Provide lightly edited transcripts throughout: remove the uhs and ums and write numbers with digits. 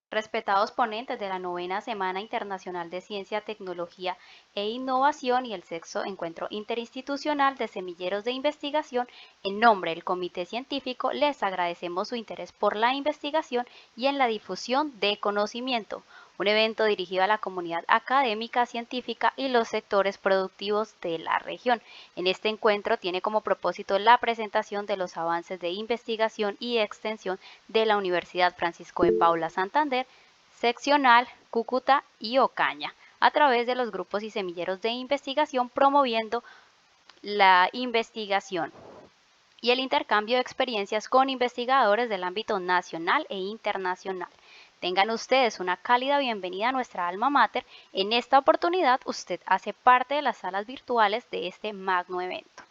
Respetados ponentes de la novena Semana Internacional de Ciencia, Tecnología e Innovación y el sexto Encuentro Interinstitucional de Semilleros de Investigación, en nombre del Comité Científico les agradecemos su interés por la investigación y en la difusión de conocimiento, un evento dirigido a la comunidad académica, científica y los sectores productivos de la región. En este encuentro tiene como propósito la presentación de los avances de investigación y extensión de la Universidad Francisco de Paula Santander, seccional Cúcuta y Ocaña, a través de los grupos y semilleros de investigación promoviendo la investigación y el intercambio de experiencias con investigadores del ámbito nacional e internacional. Tengan ustedes una cálida bienvenida a nuestra alma mater. En esta oportunidad usted hace parte de las salas virtuales de este magno evento.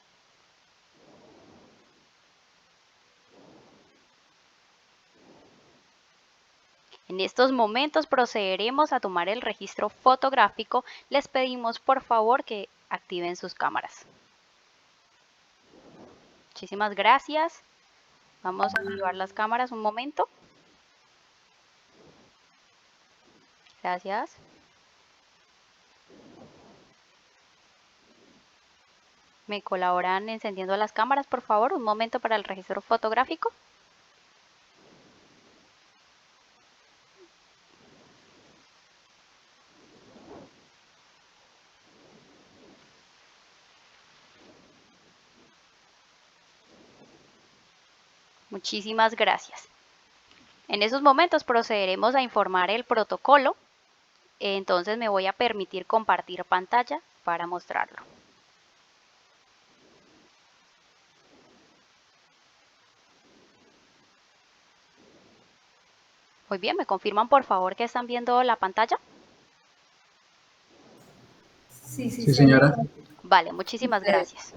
En estos momentos procederemos a tomar el registro fotográfico. Les pedimos por favor que activen sus cámaras. Muchísimas gracias. Vamos a activar las cámaras un momento. Gracias. ¿Me colaboran encendiendo las cámaras, por favor? Un momento para el registro fotográfico. Muchísimas gracias. En esos momentos procederemos a informar el protocolo. Entonces me voy a permitir compartir pantalla para mostrarlo. Muy bien, ¿me confirman por favor que están viendo la pantalla? Sí, señora. Vale, muchísimas gracias.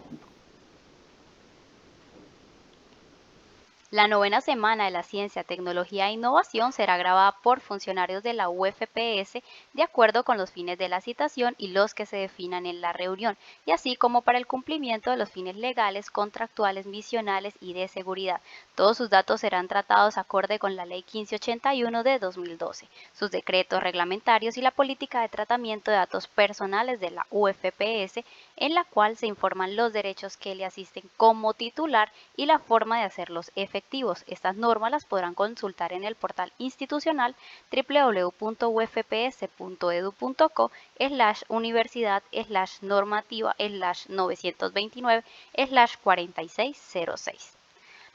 La novena Semana de la Ciencia, Tecnología e Innovación será grabada por funcionarios de la UFPS de acuerdo con los fines de la citación y los que se definan en la reunión, y así como para el cumplimiento de los fines legales, contractuales, misionales y de seguridad. Todos sus datos serán tratados acorde con la Ley 1581 de 2012, sus decretos reglamentarios y la política de tratamiento de datos personales de la UFPS, en la cual se informan los derechos que le asisten como titular y la forma de hacerlos efectivos. Estas normas las podrán consultar en el portal institucional www.ufps.edu.co/universidad/normativa/929/4606.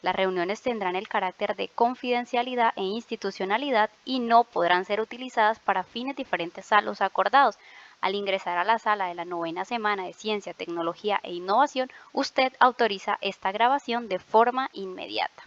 Las reuniones tendrán el carácter de confidencialidad e institucionalidad y no podrán ser utilizadas para fines diferentes a los acordados. Al ingresar a la sala de la novena Semana de Ciencia, Tecnología e Innovación, usted autoriza esta grabación de forma inmediata.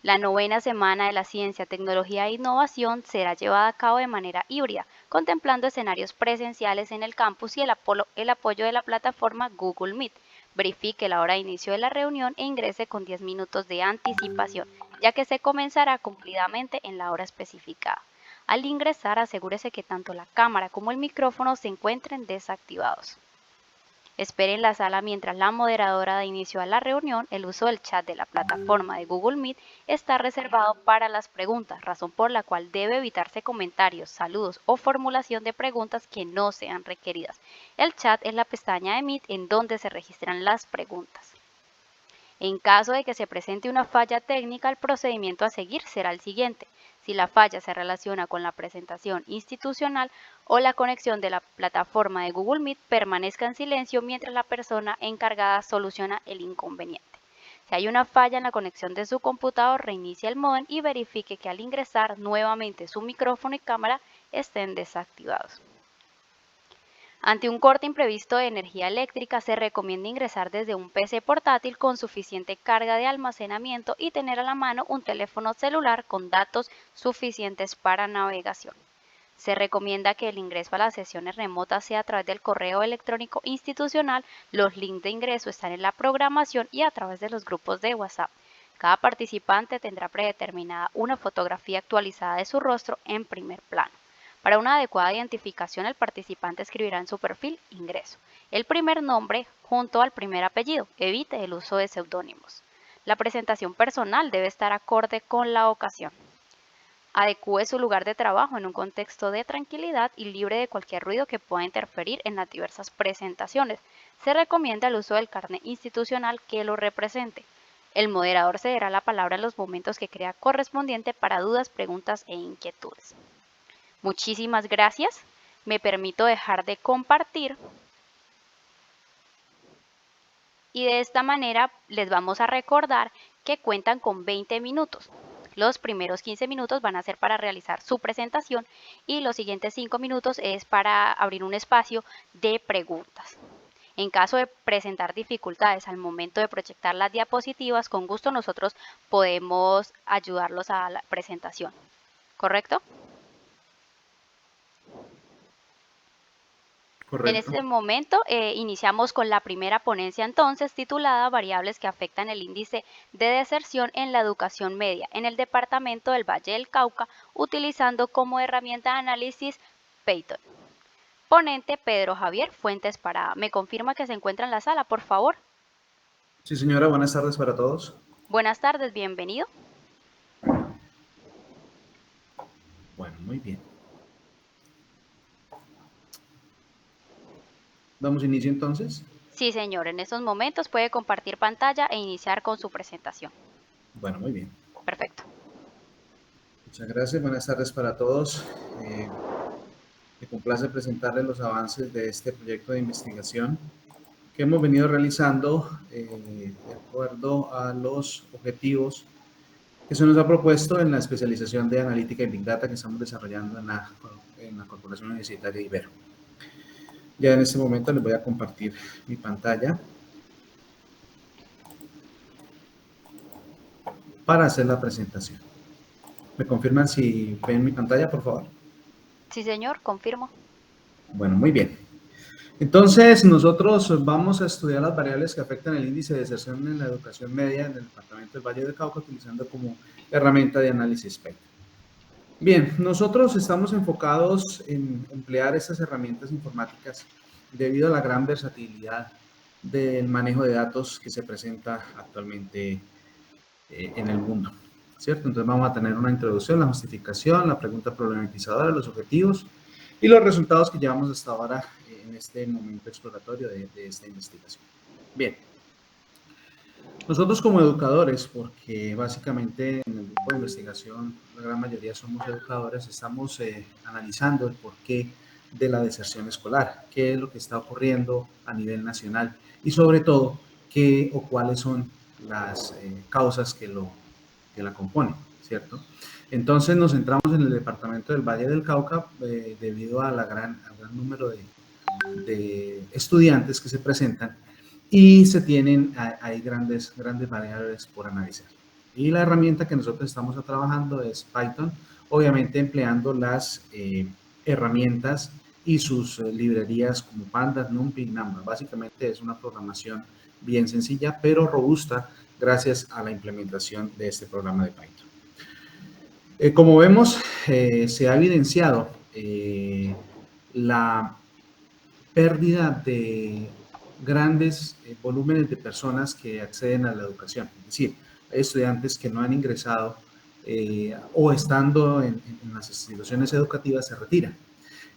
La novena Semana de la Ciencia, Tecnología e Innovación será llevada a cabo de manera híbrida, contemplando escenarios presenciales en el campus y el apoyo de la plataforma Google Meet. Verifique la hora de inicio de la reunión e ingrese con 10 minutos de anticipación, ya que se comenzará cumplidamente en la hora especificada. Al ingresar, asegúrese que tanto la cámara como el micrófono se encuentren desactivados. Espere en la sala mientras la moderadora da inicio a la reunión. El uso del chat de la plataforma de Google Meet está reservado para las preguntas, razón por la cual debe evitarse comentarios, saludos o formulación de preguntas que no sean requeridas. El chat es la pestaña de Meet en donde se registran las preguntas. En caso de que se presente una falla técnica, el procedimiento a seguir será el siguiente. Si la falla se relaciona con la presentación institucional o la conexión de la plataforma de Google Meet, permanezca en silencio mientras la persona encargada soluciona el inconveniente. Si hay una falla en la conexión de su computador, reinicie el módem y verifique que al ingresar nuevamente su micrófono y cámara estén desactivados. Ante un corte imprevisto de energía eléctrica, se recomienda ingresar desde un PC portátil con suficiente carga de almacenamiento y tener a la mano un teléfono celular con datos suficientes para navegación. Se recomienda que el ingreso a las sesiones remotas sea a través del correo electrónico institucional. Los links de ingreso están en la programación y a través de los grupos de WhatsApp. Cada participante tendrá predeterminada una fotografía actualizada de su rostro en primer plano. Para una adecuada identificación, el participante escribirá en su perfil ingreso el primer nombre junto al primer apellido. Evite el uso de seudónimos. La presentación personal debe estar acorde con la ocasión. Adecúe su lugar de trabajo en un contexto de tranquilidad y libre de cualquier ruido que pueda interferir en las diversas presentaciones. Se recomienda el uso del carnet institucional que lo represente. El moderador cederá la palabra en los momentos que crea correspondiente para dudas, preguntas e inquietudes. Muchísimas gracias. Me permito dejar de compartir. Y de esta manera les vamos a recordar que cuentan con 20 minutos. Los primeros 15 minutos van a ser para realizar su presentación y los siguientes 5 minutos es para abrir un espacio de preguntas. En caso de presentar dificultades al momento de proyectar las diapositivas, con gusto nosotros podemos ayudarlos a la presentación. ¿Correcto? Correcto. En este momento iniciamos con la primera ponencia entonces titulada Variables que afectan el índice de deserción en la educación media en el departamento del Valle del Cauca utilizando como herramienta de análisis Python. Ponente Pedro Javier Fuentes Parada. ¿Me confirma que se encuentra en la sala, por favor? Sí, señora, buenas tardes para todos. Buenas tardes, bienvenido. Bueno, muy bien. ¿Damos inicio entonces? Sí, señor, en estos momentos puede compartir pantalla e iniciar con su presentación. Bueno, muy bien. Perfecto. Muchas gracias, buenas tardes para todos. Me complace presentarles los avances de este proyecto de investigación que hemos venido realizando de acuerdo a los objetivos que se nos ha propuesto en la especialización de analítica y Big Data que estamos desarrollando en la Corporación Universitaria Ibero. Ya en este momento les voy a compartir mi pantalla para hacer la presentación. ¿Me confirman si ven mi pantalla, por favor? Sí, señor, confirmo. Bueno, muy bien. Entonces, nosotros vamos a estudiar las variables que afectan el índice de deserción en la educación media en el departamento del Valle del Cauca utilizando como herramienta de análisis Python. Bien, nosotros estamos enfocados en emplear estas herramientas informáticas debido a la gran versatilidad del manejo de datos que se presenta actualmente en el mundo, ¿cierto? Entonces vamos a tener una introducción, la justificación, la pregunta problematizadora, los objetivos y los resultados que llevamos hasta ahora en este momento exploratorio de esta investigación. Bien. Nosotros como educadores, porque básicamente en el grupo de investigación la gran mayoría somos educadores, estamos analizando el porqué de la deserción escolar, qué es lo que está ocurriendo a nivel nacional y sobre todo qué o cuáles son las causas que la componen, ¿cierto? Entonces nos centramos en el departamento del Valle del Cauca debido a al gran número de estudiantes que se presentan y se tienen hay grandes variables por analizar. Y la herramienta que nosotros estamos trabajando es Python, obviamente empleando las herramientas y sus librerías como Pandas, NumPy, Number. Básicamente es una programación bien sencilla, pero robusta gracias a la implementación de este programa de Python. Como vemos, se ha evidenciado la pérdida de grandes volúmenes de personas que acceden a la educación. Es decir, hay estudiantes que no han ingresado o estando en las instituciones educativas se retiran.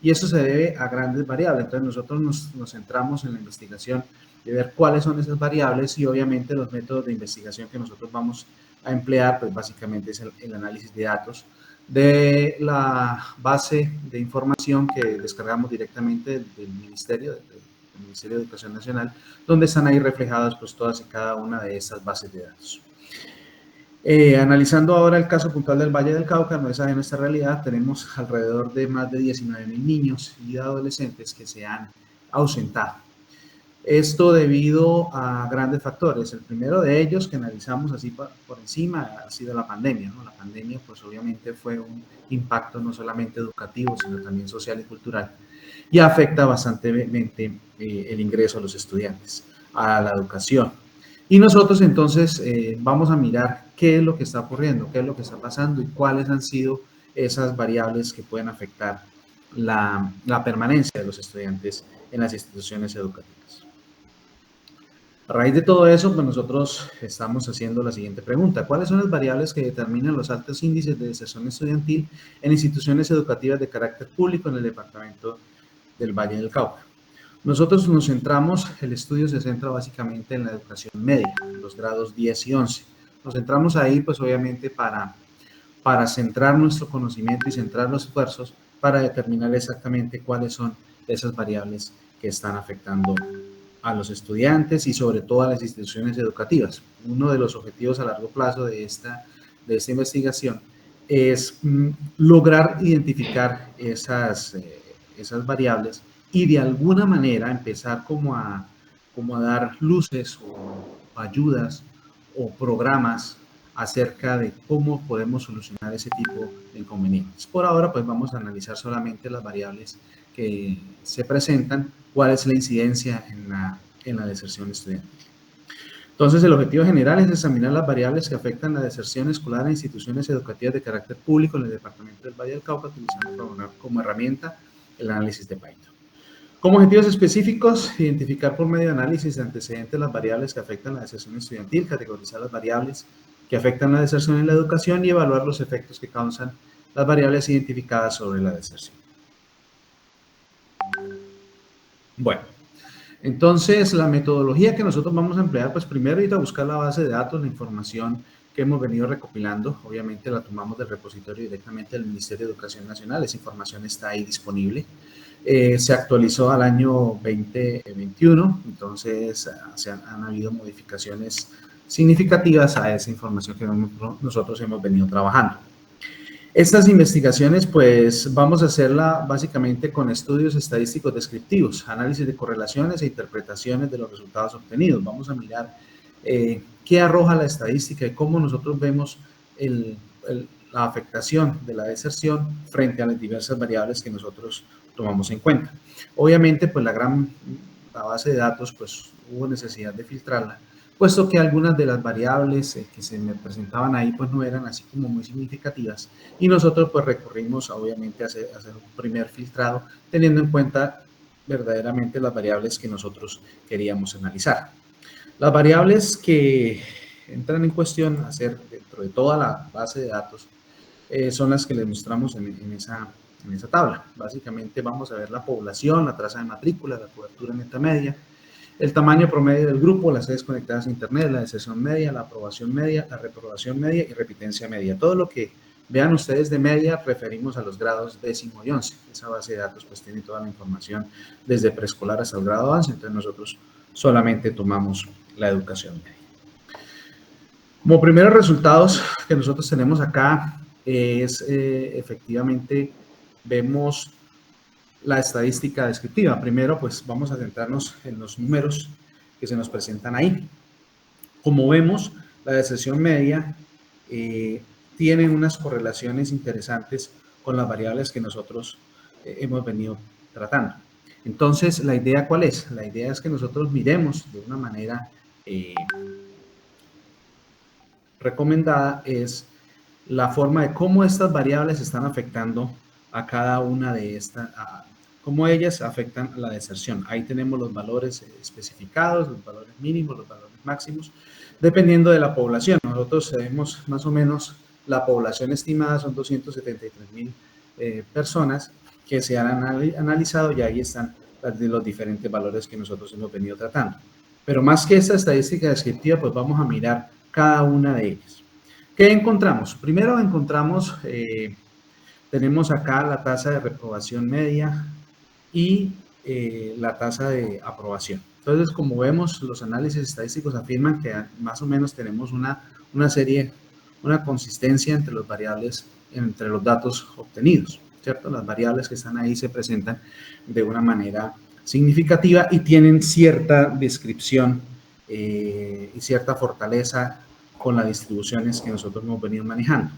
Y eso se debe a grandes variables. Entonces nosotros nos centramos en la investigación de ver cuáles son esas variables y obviamente los métodos de investigación que nosotros vamos a emplear, pues básicamente es el análisis de datos de la base de información que descargamos directamente del Ministerio de Educación Nacional, donde están ahí reflejadas pues todas y cada una de estas bases de datos. Analizando ahora el caso puntual del Valle del Cauca, no es ajeno a esta realidad, tenemos alrededor de más de 19,000 niños y adolescentes que se han ausentado. Esto debido a grandes factores. El primero de ellos que analizamos así por encima ha sido la pandemia, ¿no? La pandemia pues obviamente fue un impacto no solamente educativo, sino también social y cultural y afecta bastantemente el ingreso a los estudiantes, a la educación. Y nosotros entonces vamos a mirar qué es lo que está ocurriendo, qué es lo que está pasando y cuáles han sido esas variables que pueden afectar la permanencia de los estudiantes en las instituciones educativas. A raíz de todo eso, pues nosotros estamos haciendo la siguiente pregunta. ¿Cuáles son las variables que determinan los altos índices de deserción estudiantil en instituciones educativas de carácter público en el departamento del Valle del Cauca? Nosotros nos centramos, el estudio se centra básicamente en la educación media, los grados 10 y 11. Nos centramos ahí, pues obviamente para centrar nuestro conocimiento y centrar los esfuerzos para determinar exactamente cuáles son esas variables que están afectando a los estudiantes y sobre todo a las instituciones educativas. Uno de los objetivos a largo plazo de esta investigación es lograr identificar esas variables y de alguna manera empezar como a dar luces o ayudas o programas acerca de cómo podemos solucionar ese tipo de inconvenientes. Por ahora, pues vamos a analizar solamente las variables que se presentan, cuál es la incidencia en la deserción estudiantil. Entonces, el objetivo general es examinar las variables que afectan la deserción escolar en instituciones educativas de carácter público en el departamento del Valle del Cauca, utilizando como herramienta el análisis de Python. Como objetivos específicos, identificar por medio de análisis de antecedentes las variables que afectan la deserción estudiantil, categorizar las variables que afectan la deserción en la educación y evaluar los efectos que causan las variables identificadas sobre la deserción. Bueno, entonces la metodología que nosotros vamos a emplear, pues primero ir a buscar la base de datos, la información que hemos venido recopilando, obviamente la tomamos del repositorio directamente del Ministerio de Educación Nacional, esa información está ahí disponible. Se actualizó al año 2021, entonces han habido modificaciones significativas a esa información que nosotros hemos venido trabajando. Estas investigaciones, pues, vamos a hacerla básicamente con estudios estadísticos descriptivos, análisis de correlaciones e interpretaciones de los resultados obtenidos. Vamos a mirar qué arroja la estadística y cómo nosotros vemos la afectación de la deserción frente a las diversas variables que nosotros tomamos en cuenta. Obviamente, pues la base de datos, pues hubo necesidad de filtrarla, puesto que algunas de las variables que se me presentaban ahí, pues no eran así como muy significativas, y nosotros pues recurrimos obviamente a hacer un primer filtrado, teniendo en cuenta verdaderamente las variables que nosotros queríamos analizar. Las variables que entran en cuestión a hacer dentro de toda la base de datos son las que les mostramos en esa tabla. Básicamente vamos a ver la población, la tasa de matrícula, la cobertura neta media, el tamaño promedio del grupo, las sedes conectadas a internet, la deserción media, la aprobación media, la reprobación media y repitencia media. Todo lo que vean ustedes de media referimos a los grados 10º y 11. Esa base de datos pues tiene toda la información desde preescolar hasta el grado 11, entonces nosotros solamente tomamos la educación media. Como primeros resultados que nosotros tenemos acá es efectivamente vemos la estadística descriptiva. Primero, pues vamos a centrarnos en los números que se nos presentan ahí. Como vemos, la deserción media tiene unas correlaciones interesantes con las variables que nosotros hemos venido tratando. Entonces, ¿la idea cuál es? La idea es que nosotros miremos de una manera recomendada es la forma de cómo estas variables están afectando a cada una de estas, cómo ellas afectan a la deserción. Ahí tenemos los valores especificados, los valores mínimos, los valores máximos, dependiendo de la población. Nosotros sabemos más o menos la población estimada son 273,000 personas que se han analizado y ahí están los diferentes valores que nosotros hemos venido tratando. Pero más que esta estadística descriptiva, pues vamos a mirar cada una de ellas. ¿Qué encontramos? Primero encontramos, tenemos acá la tasa de reprobación media y la tasa de aprobación. Entonces, como vemos, los análisis estadísticos afirman que más o menos tenemos una consistencia entre las variables, entre los datos obtenidos, ¿cierto? Las variables que están ahí se presentan de una manera significativa y tienen cierta descripción y cierta fortaleza con las distribuciones que nosotros hemos venido manejando.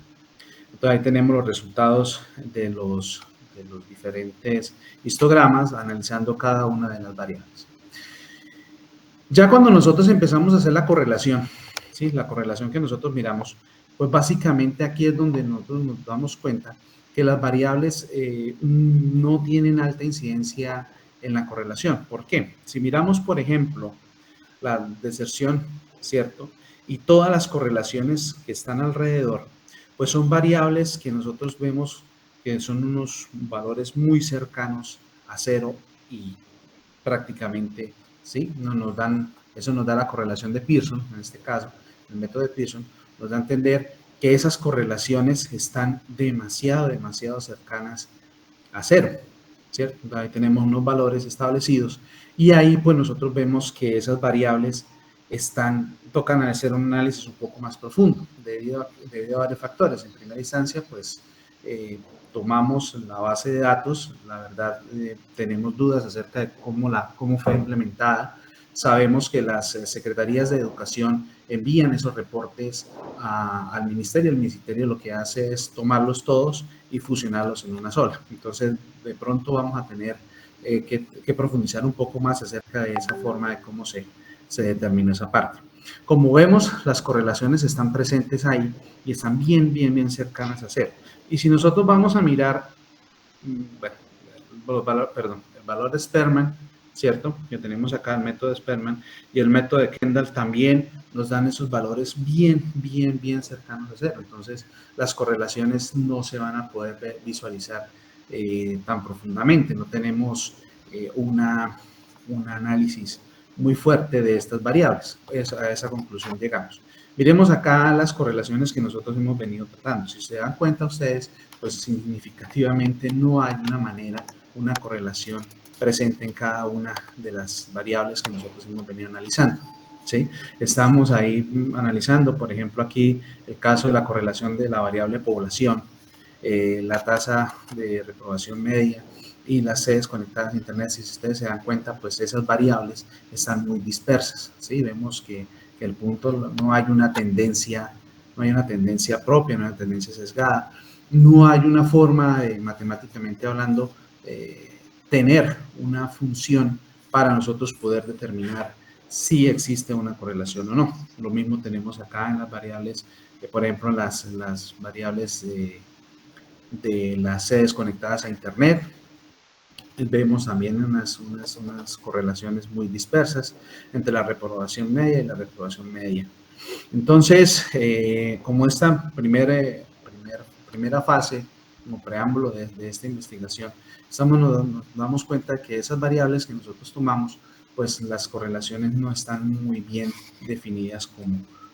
Entonces, ahí tenemos los resultados de los diferentes histogramas analizando cada una de las variables. Ya cuando nosotros empezamos a hacer la correlación, ¿sí? La correlación que nosotros miramos, pues básicamente aquí es donde nosotros nos damos cuenta que las variables no tienen alta incidencia en la correlación. ¿Por qué? Si miramos, por ejemplo, la deserción, ¿cierto? Y todas las correlaciones que están alrededor, pues son variables que nosotros vemos que son unos valores muy cercanos a cero y prácticamente, ¿sí? Eso nos da la correlación de Pearson, en este caso, el método de Pearson, nos da a entender que esas correlaciones están demasiado cercanas a cero, ¿cierto? Ahí tenemos unos valores establecidos y ahí pues nosotros vemos que esas variables tocan hacer un análisis un poco más profundo debido a varios factores. En primera instancia, pues tomamos la base de datos, la verdad tenemos dudas acerca de cómo fue implementada. Sabemos que las secretarías de educación envían esos reportes al ministerio. El ministerio lo que hace es tomarlos todos y fusionarlos en una sola. Entonces, de pronto vamos a tener que profundizar un poco más acerca de esa forma de cómo se determina esa parte. Como vemos, las correlaciones están presentes ahí y están bien cercanas a cero. Y si nosotros vamos a mirar, bueno, el valor de Sperman, ¿cierto? Que tenemos acá el método de Sperman y el método de Kendall también nos dan esos valores bien cercanos a cero. Entonces, las correlaciones no se van a poder visualizar tan profundamente. No tenemos un análisis muy fuerte de estas variables. A esa conclusión llegamos. Miremos acá las correlaciones que nosotros hemos venido tratando. Si se dan cuenta ustedes, pues significativamente no hay una correlación presente en cada una de las variables que nosotros hemos venido analizando, ¿sí? Estamos ahí analizando, por ejemplo, aquí el caso de la correlación de la variable población, la tasa de reprobación media y las sedes conectadas a Internet. Si ustedes se dan cuenta, pues esas variables están muy dispersas, ¿sí? Vemos que el punto no hay una tendencia propia, no hay una tendencia sesgada, no hay una forma de, matemáticamente hablando, tener una función para nosotros poder determinar si existe una correlación o no. Lo mismo tenemos acá en las variables, por ejemplo, en las variables de las sedes conectadas a Internet. Vemos también unas correlaciones muy dispersas entre la reprobación media y la reprobación media. Entonces, como esta primera fase, como preámbulo de esta investigación, nos damos cuenta que esas variables que nosotros tomamos, pues las correlaciones no están muy bien definidas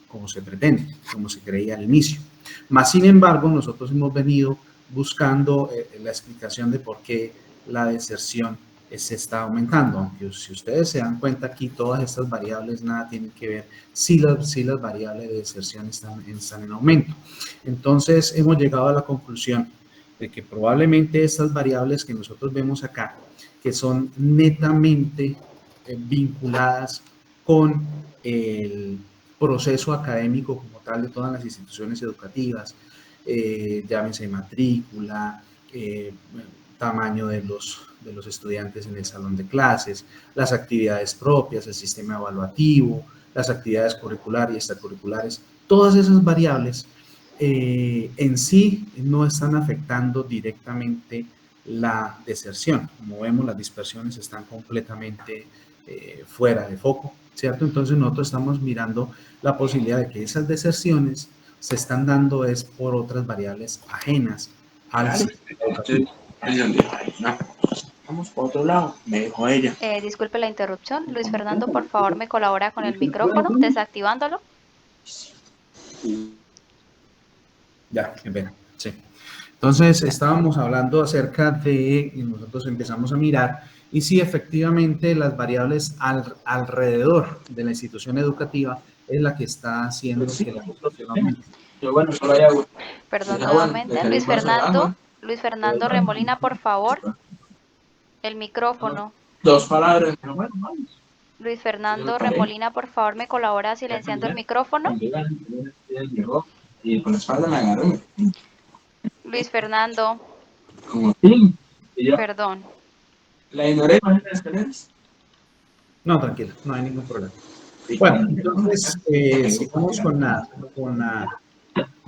como se pretende, como se creía al inicio. Más sin embargo, nosotros hemos venido buscando la explicación de por qué la deserción se está aumentando, aunque si ustedes se dan cuenta aquí, todas estas variables nada tienen que ver si las variables de deserción están en aumento. Entonces, hemos llegado a la conclusión de que probablemente estas variables que nosotros vemos acá, que son netamente vinculadas con el proceso académico como tal de todas las instituciones educativas, llámense matrícula, tamaño de los estudiantes en el salón de clases, las actividades propias, el sistema evaluativo, las actividades curriculares y extracurriculares, todas esas variables en sí no están afectando directamente la deserción. Como vemos, las dispersiones están completamente fuera de foco, ¿cierto? Entonces nosotros estamos mirando la posibilidad de que esas deserciones se están dando es por otras variables ajenas al sistema educativo. Vamos por otro lado, me dijo ella. Disculpe la interrupción. Luis Fernando, por favor, me colabora con el micrófono, desactivándolo. Ya, bien, sí. Entonces, estábamos hablando acerca de, y nosotros empezamos a mirar, y si efectivamente las variables alrededor de la institución educativa es la que está haciendo que la construcción aumente. Perdón, nuevamente, Luis Fernando Remolina, por favor, el micrófono. Dos palabras. Luis Fernando Remolina, por favor, me colabora silenciando el micrófono. Y por la espalda me agarró. Luis Fernando. Como sí. Perdón. ¿La ignoré en las escaleras? No, tranquilo, no hay ningún problema. Bueno, entonces, sigamos con la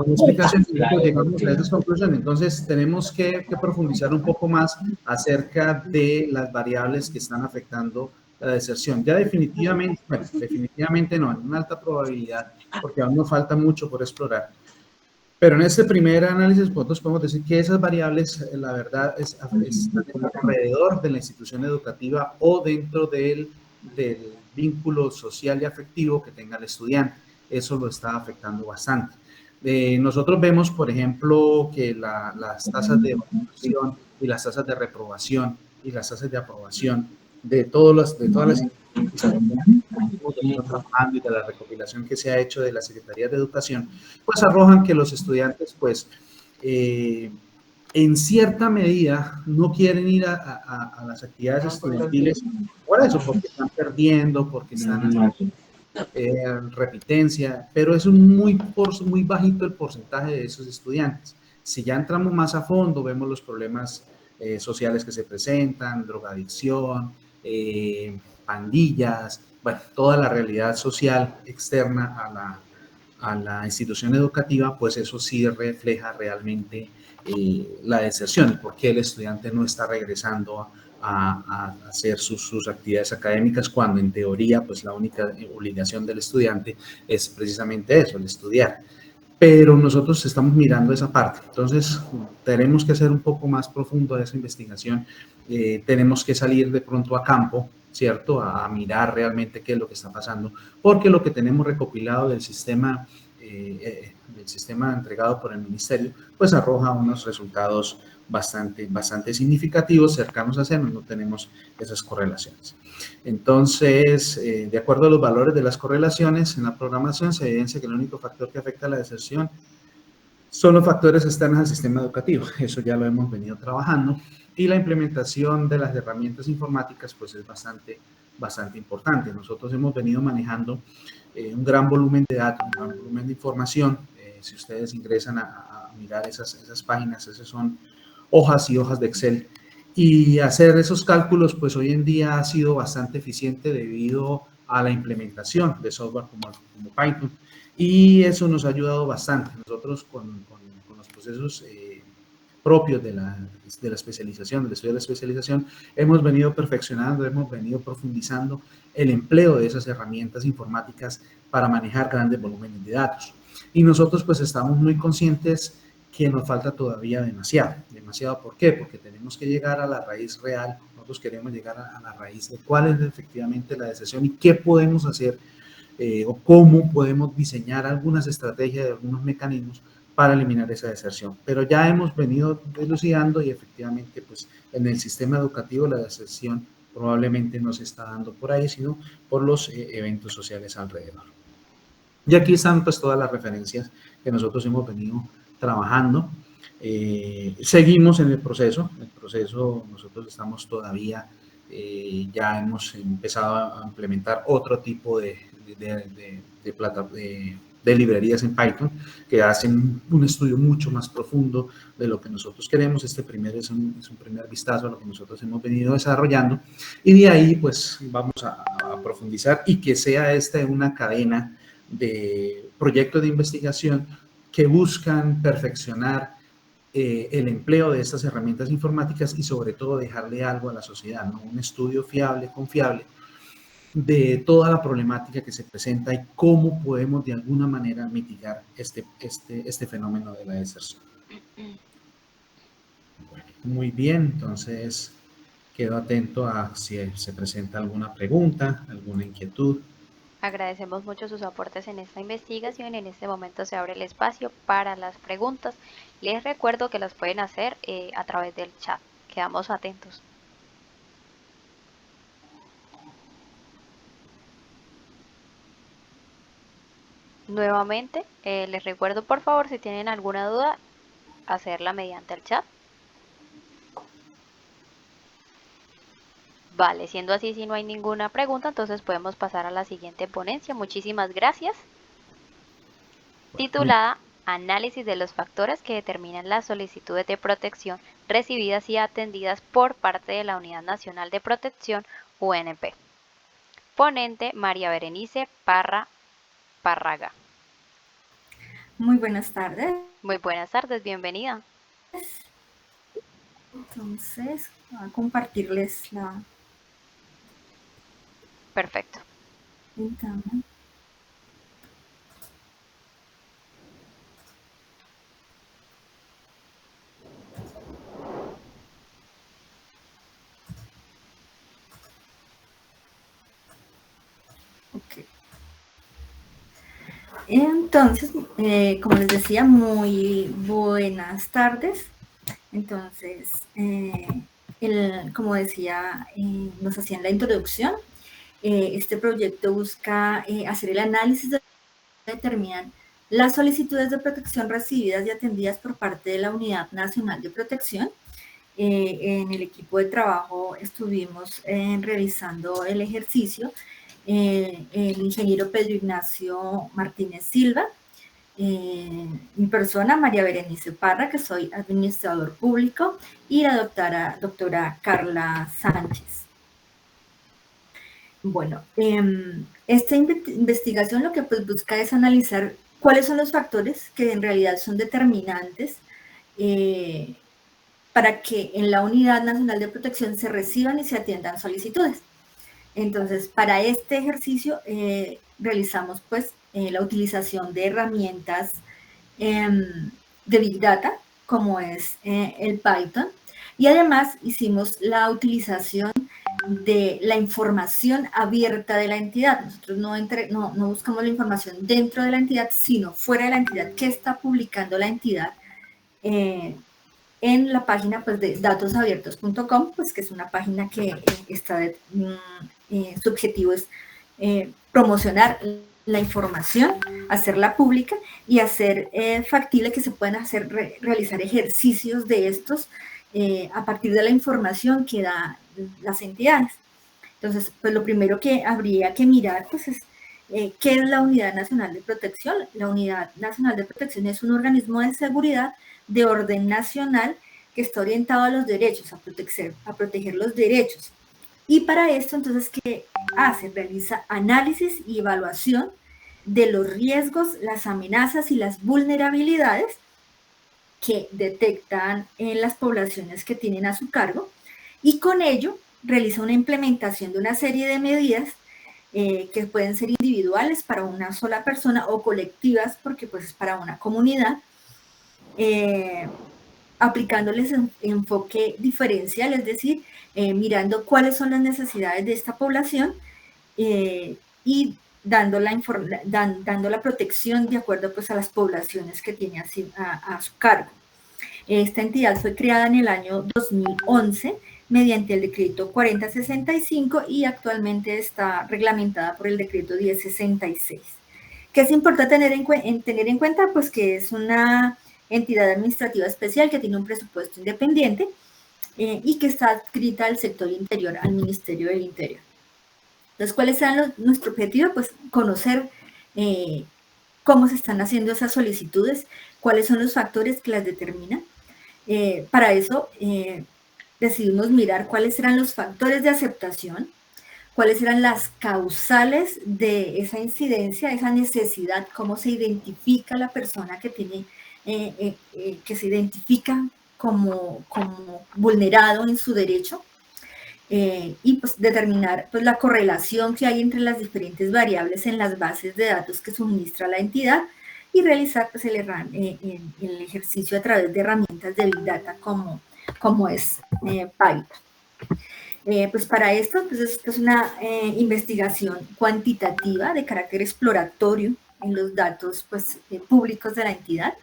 explicación, llegamos a esas conclusiones. Entonces, tenemos que profundizar un poco más acerca de las variables que están afectando la deserción. Ya definitivamente, bueno, definitivamente no, en una alta probabilidad, porque aún nos falta mucho por explorar. Pero en este primer análisis nosotros podemos decir que esas variables, la verdad, están alrededor de la institución educativa o dentro del vínculo social y afectivo que tenga el estudiante. Eso lo está afectando bastante. Nosotros vemos, por ejemplo, que las tasas de evaluación y las tasas de reprobación y las tasas de aprobación de todas las trabajando y de la recopilación que se ha hecho de la Secretaría de Educación, pues arrojan que los estudiantes, pues, en cierta medida no quieren ir a las actividades estudiantiles por eso, porque están perdiendo, porque están haciendo repitencia, pero es muy bajito el porcentaje de esos estudiantes. Si ya entramos más a fondo, vemos los problemas sociales que se presentan, drogadicción, pandillas, bueno, toda la realidad social externa a la institución educativa, pues eso sí refleja realmente la deserción, por qué el estudiante no está regresando a hacer sus actividades académicas cuando en teoría pues la única obligación del estudiante es precisamente eso, el estudiar. Pero nosotros estamos mirando esa parte, entonces tenemos que hacer un poco más profundo esa investigación, tenemos que salir de pronto a campo, ¿cierto? A mirar realmente qué es lo que está pasando, porque lo que tenemos recopilado del sistema entregado por el ministerio, pues arroja unos resultados bastante significativos, cercanos a cero, no tenemos esas correlaciones. Entonces, de acuerdo a los valores de las correlaciones en la programación, se evidencia que el único factor que afecta a la deserción son los factores externos al sistema educativo. Eso ya lo hemos venido trabajando. Y la implementación de las herramientas informáticas, pues es bastante importante. Nosotros hemos venido manejando un gran volumen de datos, un gran volumen de información. Si ustedes ingresan a mirar esas páginas, esas son hojas y hojas de Excel. Y hacer esos cálculos, pues hoy en día ha sido bastante eficiente debido a la implementación de software como Python. Y eso nos ha ayudado bastante. Nosotros con los procesos propios de la especialización, del estudio de la especialización, hemos venido perfeccionando, hemos venido profundizando el empleo de esas herramientas informáticas para manejar grandes volúmenes de datos. Y nosotros pues estamos muy conscientes que nos falta todavía demasiado. ¿Por qué? Porque tenemos que llegar a la raíz real, nosotros queremos llegar a la raíz de cuál es efectivamente la deserción y qué podemos hacer o cómo podemos diseñar algunas estrategias, algunos mecanismos para eliminar esa deserción. Pero ya hemos venido dilucidando y efectivamente pues en el sistema educativo la deserción probablemente no se está dando por ahí, sino por los eventos sociales alrededor. Y aquí están pues todas las referencias que nosotros hemos venido trabajando. Seguimos en el proceso nosotros estamos todavía, ya hemos empezado a implementar otro tipo de librerías en Python que hacen un estudio mucho más profundo de lo que nosotros queremos. Este primero es un primer vistazo a lo que nosotros hemos venido desarrollando y de ahí pues vamos a profundizar y que sea esta una cadena de proyectos de investigación que buscan perfeccionar el empleo de estas herramientas informáticas y sobre todo dejarle algo a la sociedad, ¿no? Un estudio fiable, confiable de toda la problemática que se presenta y cómo podemos de alguna manera mitigar este fenómeno de la deserción. Bueno, muy bien, entonces quedo atento a si se presenta alguna pregunta, alguna inquietud. Agradecemos mucho sus aportes en esta investigación. En este momento se abre el espacio para las preguntas. Les recuerdo que las pueden hacer a través del chat. Quedamos atentos. Nuevamente, les recuerdo por favor si tienen alguna duda, hacerla mediante el chat. Vale, siendo así, si no hay ninguna pregunta, entonces podemos pasar a la siguiente ponencia. Muchísimas gracias. Titulada Análisis de los factores que determinan las solicitudes de protección recibidas y atendidas por parte de la Unidad Nacional de Protección, UNP. Ponente María Berenice Párraga. Muy buenas tardes. Muy buenas tardes, bienvenida. Entonces, voy a compartirles la Perfecto. Entonces, ok. Entonces, como les decía, muy buenas tardes. Entonces, como decía, nos hacían la introducción, este proyecto busca hacer el análisis de determinar las solicitudes de protección recibidas y atendidas por parte de la Unidad Nacional de Protección. En el equipo de trabajo estuvimos realizando el ejercicio, el ingeniero Pedro Ignacio Martínez Silva, mi persona, María Berenice Parra, que soy administrador público, y la doctora Carla Sánchez. Bueno, esta investigación lo que pues busca es analizar cuáles son los factores que en realidad son determinantes para que en la Unidad Nacional de Protección se reciban y se atiendan solicitudes. Entonces, para este ejercicio realizamos pues la utilización de herramientas de Big Data, como es el Python, y además hicimos la utilización de la información abierta de la entidad. Nosotros no buscamos la información dentro de la entidad, sino fuera de la entidad, que está publicando la entidad en la página pues, de datosabiertos.com, pues, que es una página que su objetivo es promocionar la información, hacerla pública y hacer factible que se puedan realizar ejercicios de estos a partir de la información que dan las entidades. Entonces, pues lo primero que habría que mirar pues, es ¿qué es la Unidad Nacional de Protección? La Unidad Nacional de Protección es un organismo de seguridad de orden nacional que está orientado a los derechos, a proteger los derechos. Y para esto, entonces, ¿qué hace? Realiza análisis y evaluación de los riesgos, las amenazas y las vulnerabilidades que detectan en las poblaciones que tienen a su cargo, y con ello realiza una implementación de una serie de medidas que pueden ser individuales para una sola persona o colectivas porque pues es para una comunidad, aplicándoles un enfoque diferencial, es decir, mirando cuáles son las necesidades de esta población y dando la protección de acuerdo pues, a las poblaciones que tiene a su cargo. Esta entidad fue creada en el año 2011 mediante el decreto 4065 y actualmente está reglamentada por el decreto 1066. ¿Qué es importante tener en cuenta? Pues que es una entidad administrativa especial que tiene un presupuesto independiente y que está adscrita al sector interior, al Ministerio del Interior. Entonces, ¿cuál es nuestro objetivo? Pues conocer cómo se están haciendo esas solicitudes, cuáles son los factores que las determinan. Para eso decidimos mirar cuáles eran los factores de aceptación, cuáles eran las causales de esa incidencia, esa necesidad, cómo se identifica la persona que tiene, que se identifica como vulnerado en su derecho, y pues determinar pues, la correlación que hay entre las diferentes variables en las bases de datos que suministra la entidad y realizar pues, el ejercicio a través de herramientas de Big Data como es Python. Pues para esto pues es una investigación cuantitativa de carácter exploratorio en los datos pues, públicos de la entidad.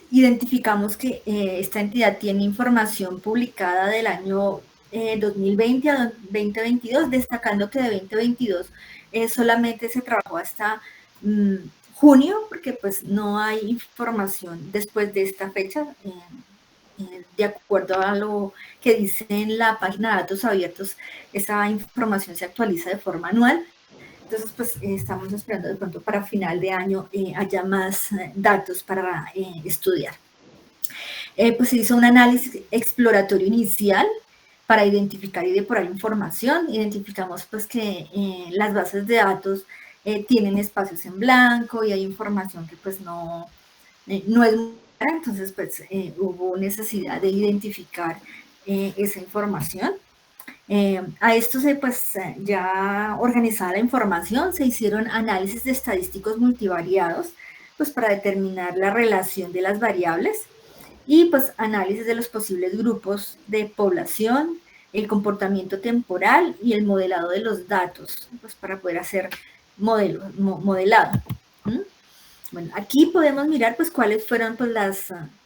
Identificamos que esta entidad tiene información publicada del año 2020 a 2022, destacando que de 2022 solamente se trabajó hasta junio, porque pues no hay información después de esta fecha, de acuerdo a lo que dice en la página de datos abiertos, esa información se actualiza de forma anual. Entonces, pues estamos esperando de pronto para final de año haya más datos para estudiar. Pues se hizo un análisis exploratorio inicial para identificar y depurar información. Identificamos pues que las bases de datos tienen espacios en blanco y hay información que pues no es muy clara, entonces pues hubo necesidad de identificar esa información. A esto ya organizada la información, se hicieron análisis de estadísticos multivariados pues para determinar la relación de las variables y pues análisis de los posibles grupos de población, el comportamiento temporal y el modelado de los datos pues para poder hacer modelado. Bueno, aquí podemos mirar pues cuáles fueron pues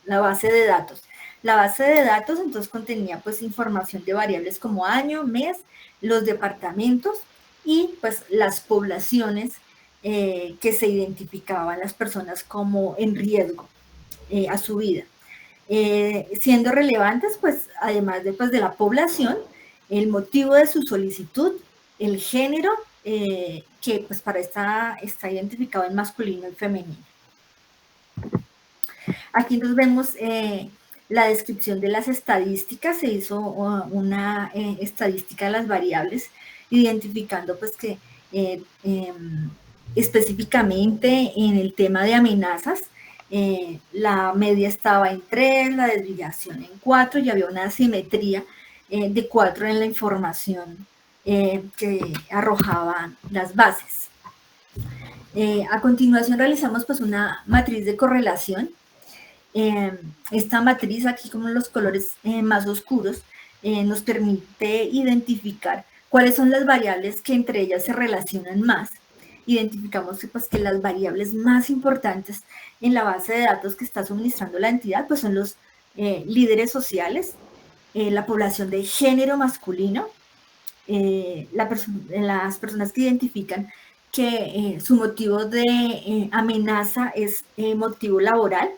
la base de datos. La base de datos entonces contenía pues información de variables como año, mes, los departamentos y pues las poblaciones que se identificaban las personas como en riesgo a su vida. Siendo relevantes pues además de la población, el motivo de su solicitud, el género, que pues para está identificado en masculino y femenino. Aquí nos vemos la descripción de las estadísticas. Se hizo una estadística de las variables, identificando pues que específicamente en el tema de amenazas, la media estaba en 3, la desviación en 4 y había una asimetría de 4 en la información que arrojaban las bases. A continuación realizamos pues una matriz de correlación. Esta matriz aquí como los colores más oscuros nos permite identificar cuáles son las variables que entre ellas se relacionan más. Identificamos pues, que las variables más importantes en la base de datos que está suministrando la entidad pues son los líderes sociales, la población de género masculino, las personas que identifican que su motivo de amenaza es motivo laboral,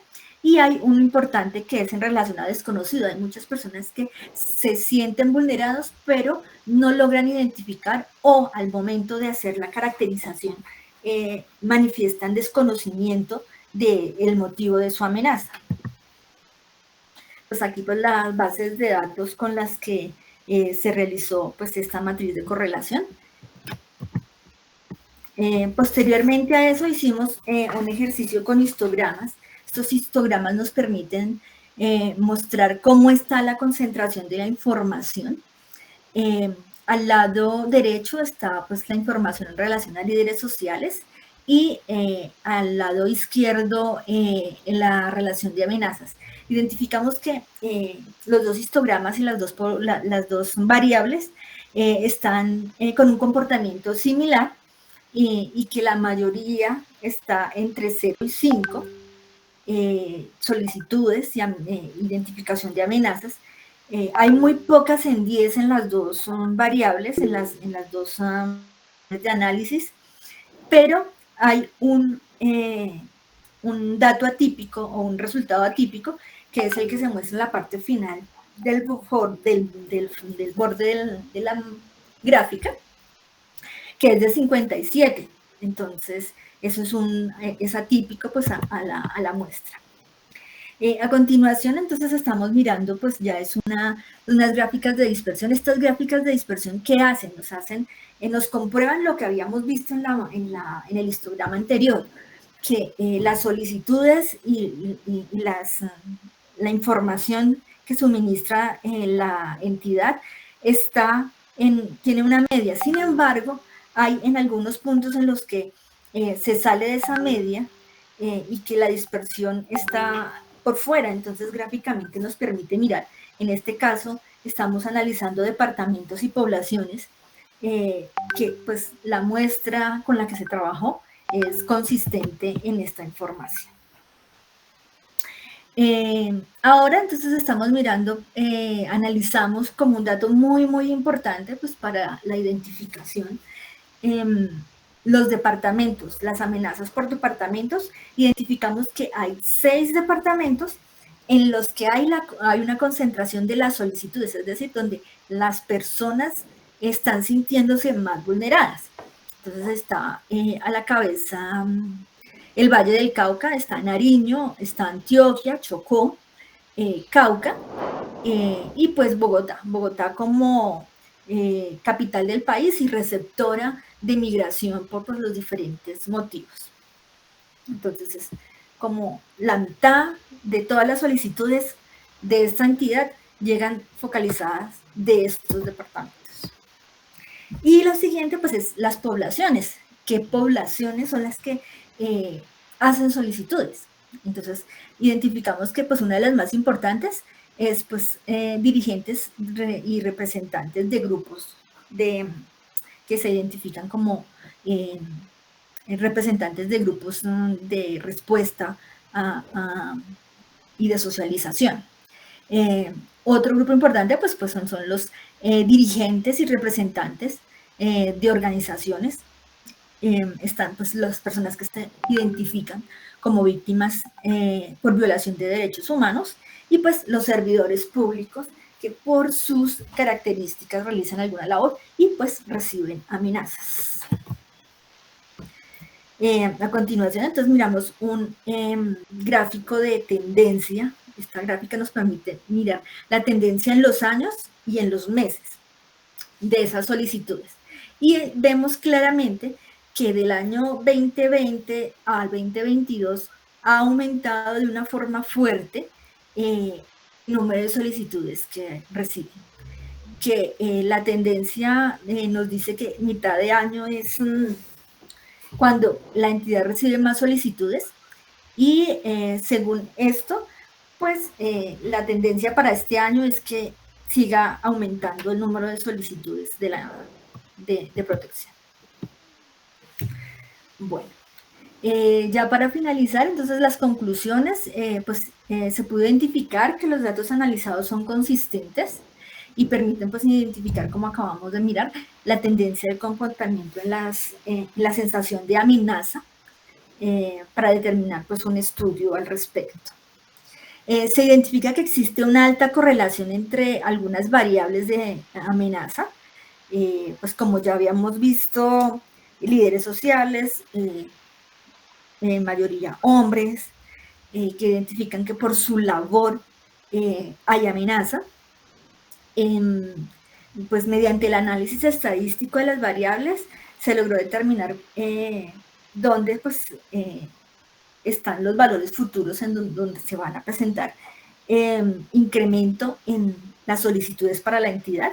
y hay uno importante que es en relación a desconocido. Hay muchas personas que se sienten vulnerados, pero no logran identificar o al momento de hacer la caracterización manifiestan desconocimiento del motivo de su amenaza. Pues aquí pues las bases de datos con las que se realizó pues esta matriz de correlación. Posteriormente a eso hicimos un ejercicio con histogramas. Estos histogramas nos permiten mostrar cómo está la concentración de la información. Al lado derecho está pues la información en relación a líderes sociales y al lado izquierdo la relación de amenazas. Identificamos que los dos histogramas y las dos variables están con un comportamiento similar y que la mayoría está entre 0 y 5. Solicitudes y identificación de amenazas. Hay muy pocas en 10 en las dos variables, en las dos de análisis, pero hay un dato atípico o un resultado atípico que es el que se muestra en la parte final del borde de la gráfica, que es de 57. Entonces, eso es atípico pues a la muestra. A continuación, entonces, estamos mirando, pues ya es unas gráficas de dispersión. Estas gráficas de dispersión, ¿qué hacen? Nos comprueban lo que habíamos visto en el histograma anterior, que las solicitudes y la información que suministra la entidad tiene una media. Sin embargo, hay en algunos puntos en los que se sale de esa media y que la dispersión está por fuera. Entonces gráficamente nos permite mirar. En este caso estamos analizando departamentos y poblaciones que pues la muestra con la que se trabajó es consistente en esta información. Ahora entonces estamos mirando, analizamos como un dato muy muy importante pues para la identificación los departamentos, las amenazas por departamentos. Identificamos que hay 6 departamentos en los que hay una concentración de las solicitudes, es decir, donde las personas están sintiéndose más vulneradas. Entonces está a la cabeza el Valle del Cauca, está Nariño, está Antioquia, Chocó, Cauca y pues Bogotá como capital del país y receptora de migración por los diferentes motivos. Entonces es como la mitad de todas las solicitudes de esta entidad llegan focalizadas de estos departamentos. Y lo siguiente, pues, es las poblaciones. ¿Qué poblaciones son las que hacen solicitudes? Entonces, identificamos que, pues, una de las más importantes es, pues, dirigentes y representantes de grupos que se identifican como representantes de grupos de respuesta y de socialización. Otro grupo importante pues son los dirigentes y representantes de organizaciones. Están pues las personas que se identifican como víctimas por violación de derechos humanos y pues los servidores públicos que por sus características realizan alguna labor y pues reciben amenazas. A continuación, entonces miramos un gráfico de tendencia. Esta gráfica nos permite mirar la tendencia en los años y en los meses de esas solicitudes. Y vemos claramente que del año 2020 al 2022 ha aumentado de una forma fuerte el número de solicitudes que reciben. Que la tendencia nos dice que mitad de año es cuando la entidad recibe más solicitudes y según esto, pues la tendencia para este año es que siga aumentando el número de solicitudes de protección. Bueno, ya para finalizar, entonces las conclusiones, se pudo identificar que los datos analizados son consistentes y permiten pues identificar, como acabamos de mirar, la tendencia de comportamiento en la sensación de amenaza para determinar pues un estudio al respecto. Se identifica que existe una alta correlación entre algunas variables de amenaza, pues como ya habíamos visto, líderes sociales, mayoría hombres, que identifican que por su labor hay amenaza. Pues mediante el análisis estadístico de las variables se logró determinar dónde pues, están los valores futuros en donde se van a presentar incremento en las solicitudes para la entidad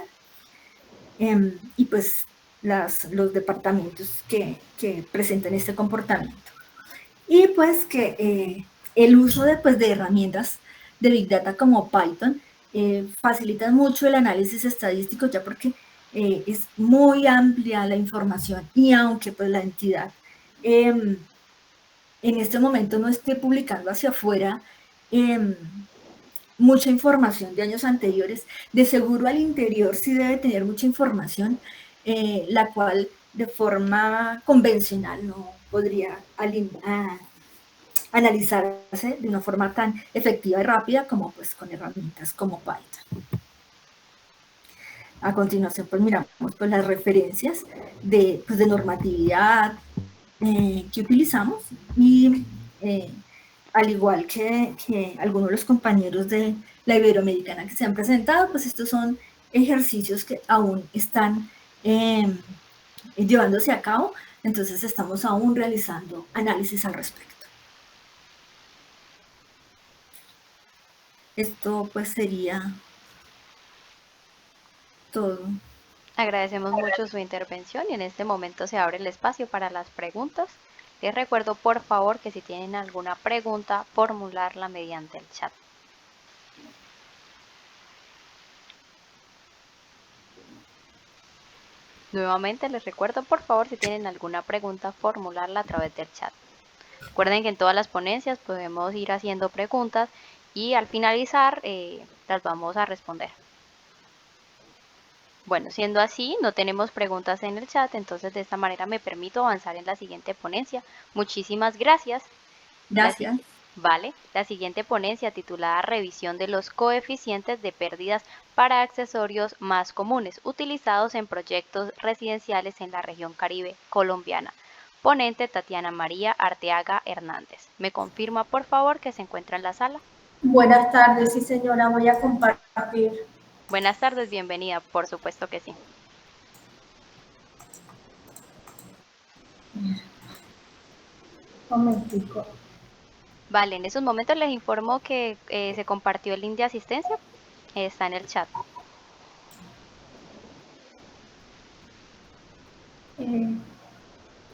y pues los departamentos que presentan este comportamiento. Y pues que el uso de herramientas de Big Data como Python facilitan mucho el análisis estadístico, ya porque es muy amplia la información y aunque pues la entidad en este momento no esté publicando hacia afuera mucha información de años anteriores, de seguro al interior sí debe tener mucha información, la cual de forma convencional no podría analizarse de una forma tan efectiva y rápida como pues con herramientas como Python. A continuación pues miramos pues las referencias de normatividad que utilizamos y al igual que algunos de los compañeros de la Iberoamericana que se han presentado, pues estos son ejercicios que aún están llevándose a cabo, entonces estamos aún realizando análisis al respecto. Esto pues sería todo. Agradecemos mucho su intervención y en este momento se abre el espacio para las preguntas. Les recuerdo por favor que si tienen alguna pregunta, formularla mediante el chat. Nuevamente les recuerdo por favor si tienen alguna pregunta, formularla a través del chat. Recuerden que en todas las ponencias podemos ir haciendo preguntas y al finalizar las vamos a responder. Bueno, siendo así, no tenemos preguntas en el chat, entonces de esta manera me permito avanzar en la siguiente ponencia. Muchísimas gracias. Gracias. Vale, la siguiente ponencia titulada Revisión de los coeficientes de pérdidas para accesorios más comunes utilizados en proyectos residenciales en la región Caribe colombiana. Ponente Tatiana María Arteaga Hernández. ¿Me confirma por favor que se encuentra en la sala? Buenas tardes, sí señora, voy a compartir. Buenas tardes, bienvenida, por supuesto que sí. Un momentico. Vale, en esos momentos les informo que se compartió el link de asistencia, está en el chat.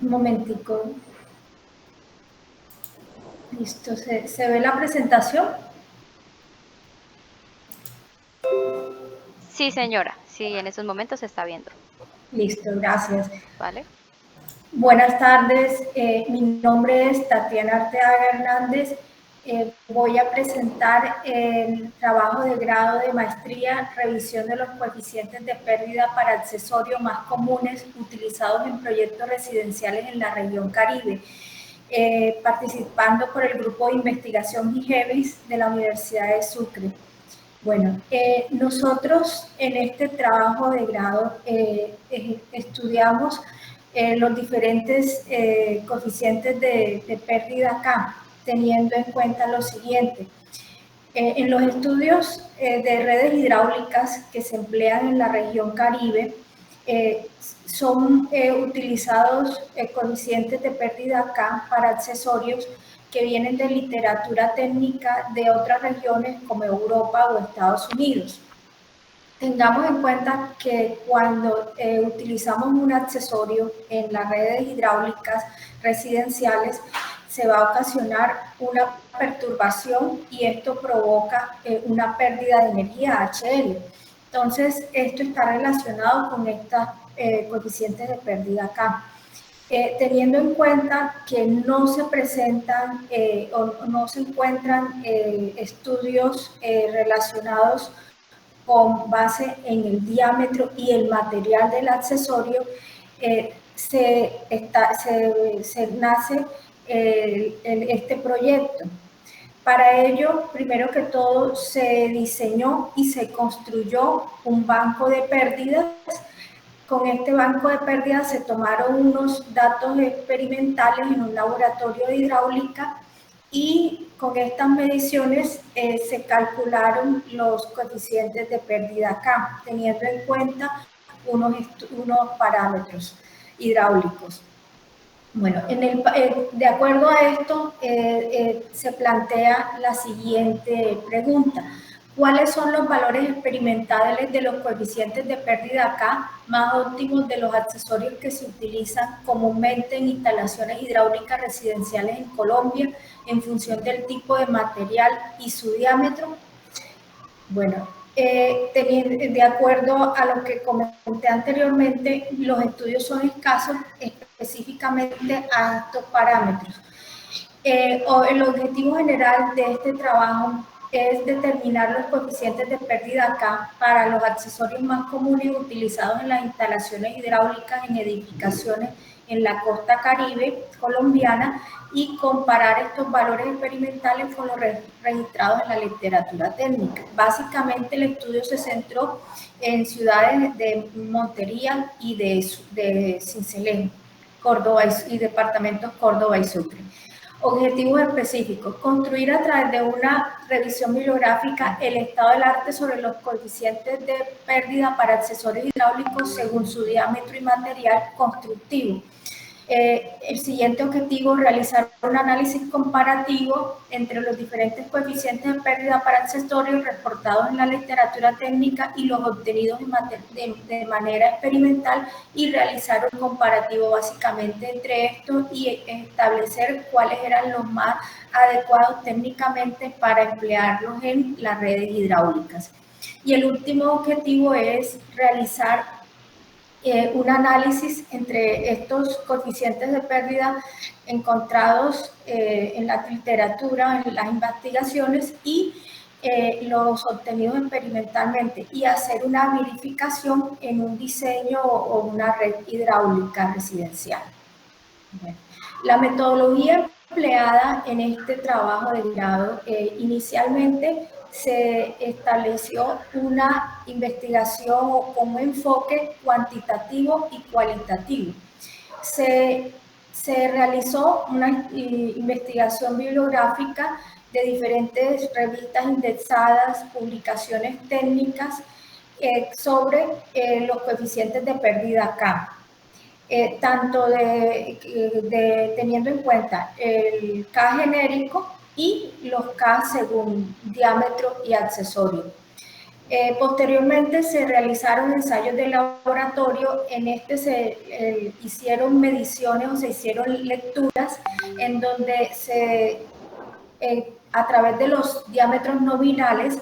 Un momentico. Listo, ¿se ve la presentación? Sí, señora. Sí, en esos momentos se está viendo. Listo, gracias. ¿Vale? Buenas tardes, mi nombre es Tatiana Arteaga Hernández. Voy a presentar el trabajo de grado de maestría, revisión de los coeficientes de pérdida para accesorios más comunes utilizados en proyectos residenciales en la región Caribe, participando por el grupo de investigación GIGEVIS de la Universidad de Sucre. Bueno, nosotros en este trabajo de grado estudiamos los diferentes coeficientes de pérdida K, teniendo en cuenta lo siguiente. En los estudios de redes hidráulicas que se emplean en la región Caribe, son utilizados coeficientes de pérdida K para accesorios que vienen de literatura técnica de otras regiones como Europa o Estados Unidos. Tengamos en cuenta que cuando utilizamos un accesorio en las redes hidráulicas residenciales, se va a ocasionar una perturbación y esto provoca una pérdida de energía HL. Entonces, esto está relacionado con estas coeficientes de pérdida K. Teniendo en cuenta que no se presentan o no se encuentran estudios relacionados con base en el diámetro y el material del accesorio, se nace este proyecto. Para ello, primero que todo, se diseñó y se construyó un banco de pérdidas. Con este banco de pérdidas se tomaron unos datos experimentales en un laboratorio de hidráulica y con estas mediciones se calcularon los coeficientes de pérdida K, teniendo en cuenta unos parámetros hidráulicos. Bueno, de acuerdo a esto, se plantea la siguiente pregunta. ¿Cuáles son los valores experimentales de los coeficientes de pérdida K más óptimos de los accesorios que se utilizan comúnmente en instalaciones hidráulicas residenciales en Colombia en función del tipo de material y su diámetro? Bueno, de acuerdo a lo que comenté anteriormente, los estudios son escasos específicamente a estos parámetros. El objetivo general de este trabajo es determinar los coeficientes de pérdida K para los accesorios más comunes utilizados en las instalaciones hidráulicas en edificaciones en la costa Caribe colombiana y comparar estos valores experimentales con los registrados en la literatura técnica. Básicamente el estudio se centró en ciudades de Montería y de Sincelejo, Córdoba y departamentos Córdoba y Sucre. Objetivos específicos: construir a través de una revisión bibliográfica el estado del arte sobre los coeficientes de pérdida para accesorios hidráulicos según su diámetro y material constructivo. El siguiente objetivo: realizar un análisis comparativo entre los diferentes coeficientes de pérdida para accesorios reportados en la literatura técnica y los obtenidos de manera experimental y realizar un comparativo básicamente entre estos y establecer cuáles eran los más adecuados técnicamente para emplearlos en las redes hidráulicas. Y el último objetivo es realizar un análisis entre estos coeficientes de pérdida encontrados en la literatura, en las investigaciones y los obtenidos experimentalmente y hacer una verificación en un diseño o una red hidráulica residencial. Bueno, la metodología empleada en este trabajo de grado inicialmente se estableció una investigación con un enfoque cuantitativo y cualitativo. Se realizó una investigación bibliográfica de diferentes revistas indexadas, publicaciones técnicas sobre los coeficientes de pérdida K. Tanto teniendo en cuenta el K genérico y los K según diámetro y accesorio. Posteriormente se realizaron ensayos de laboratorio. En este se hicieron mediciones o se hicieron lecturas en donde a través de los diámetros nominales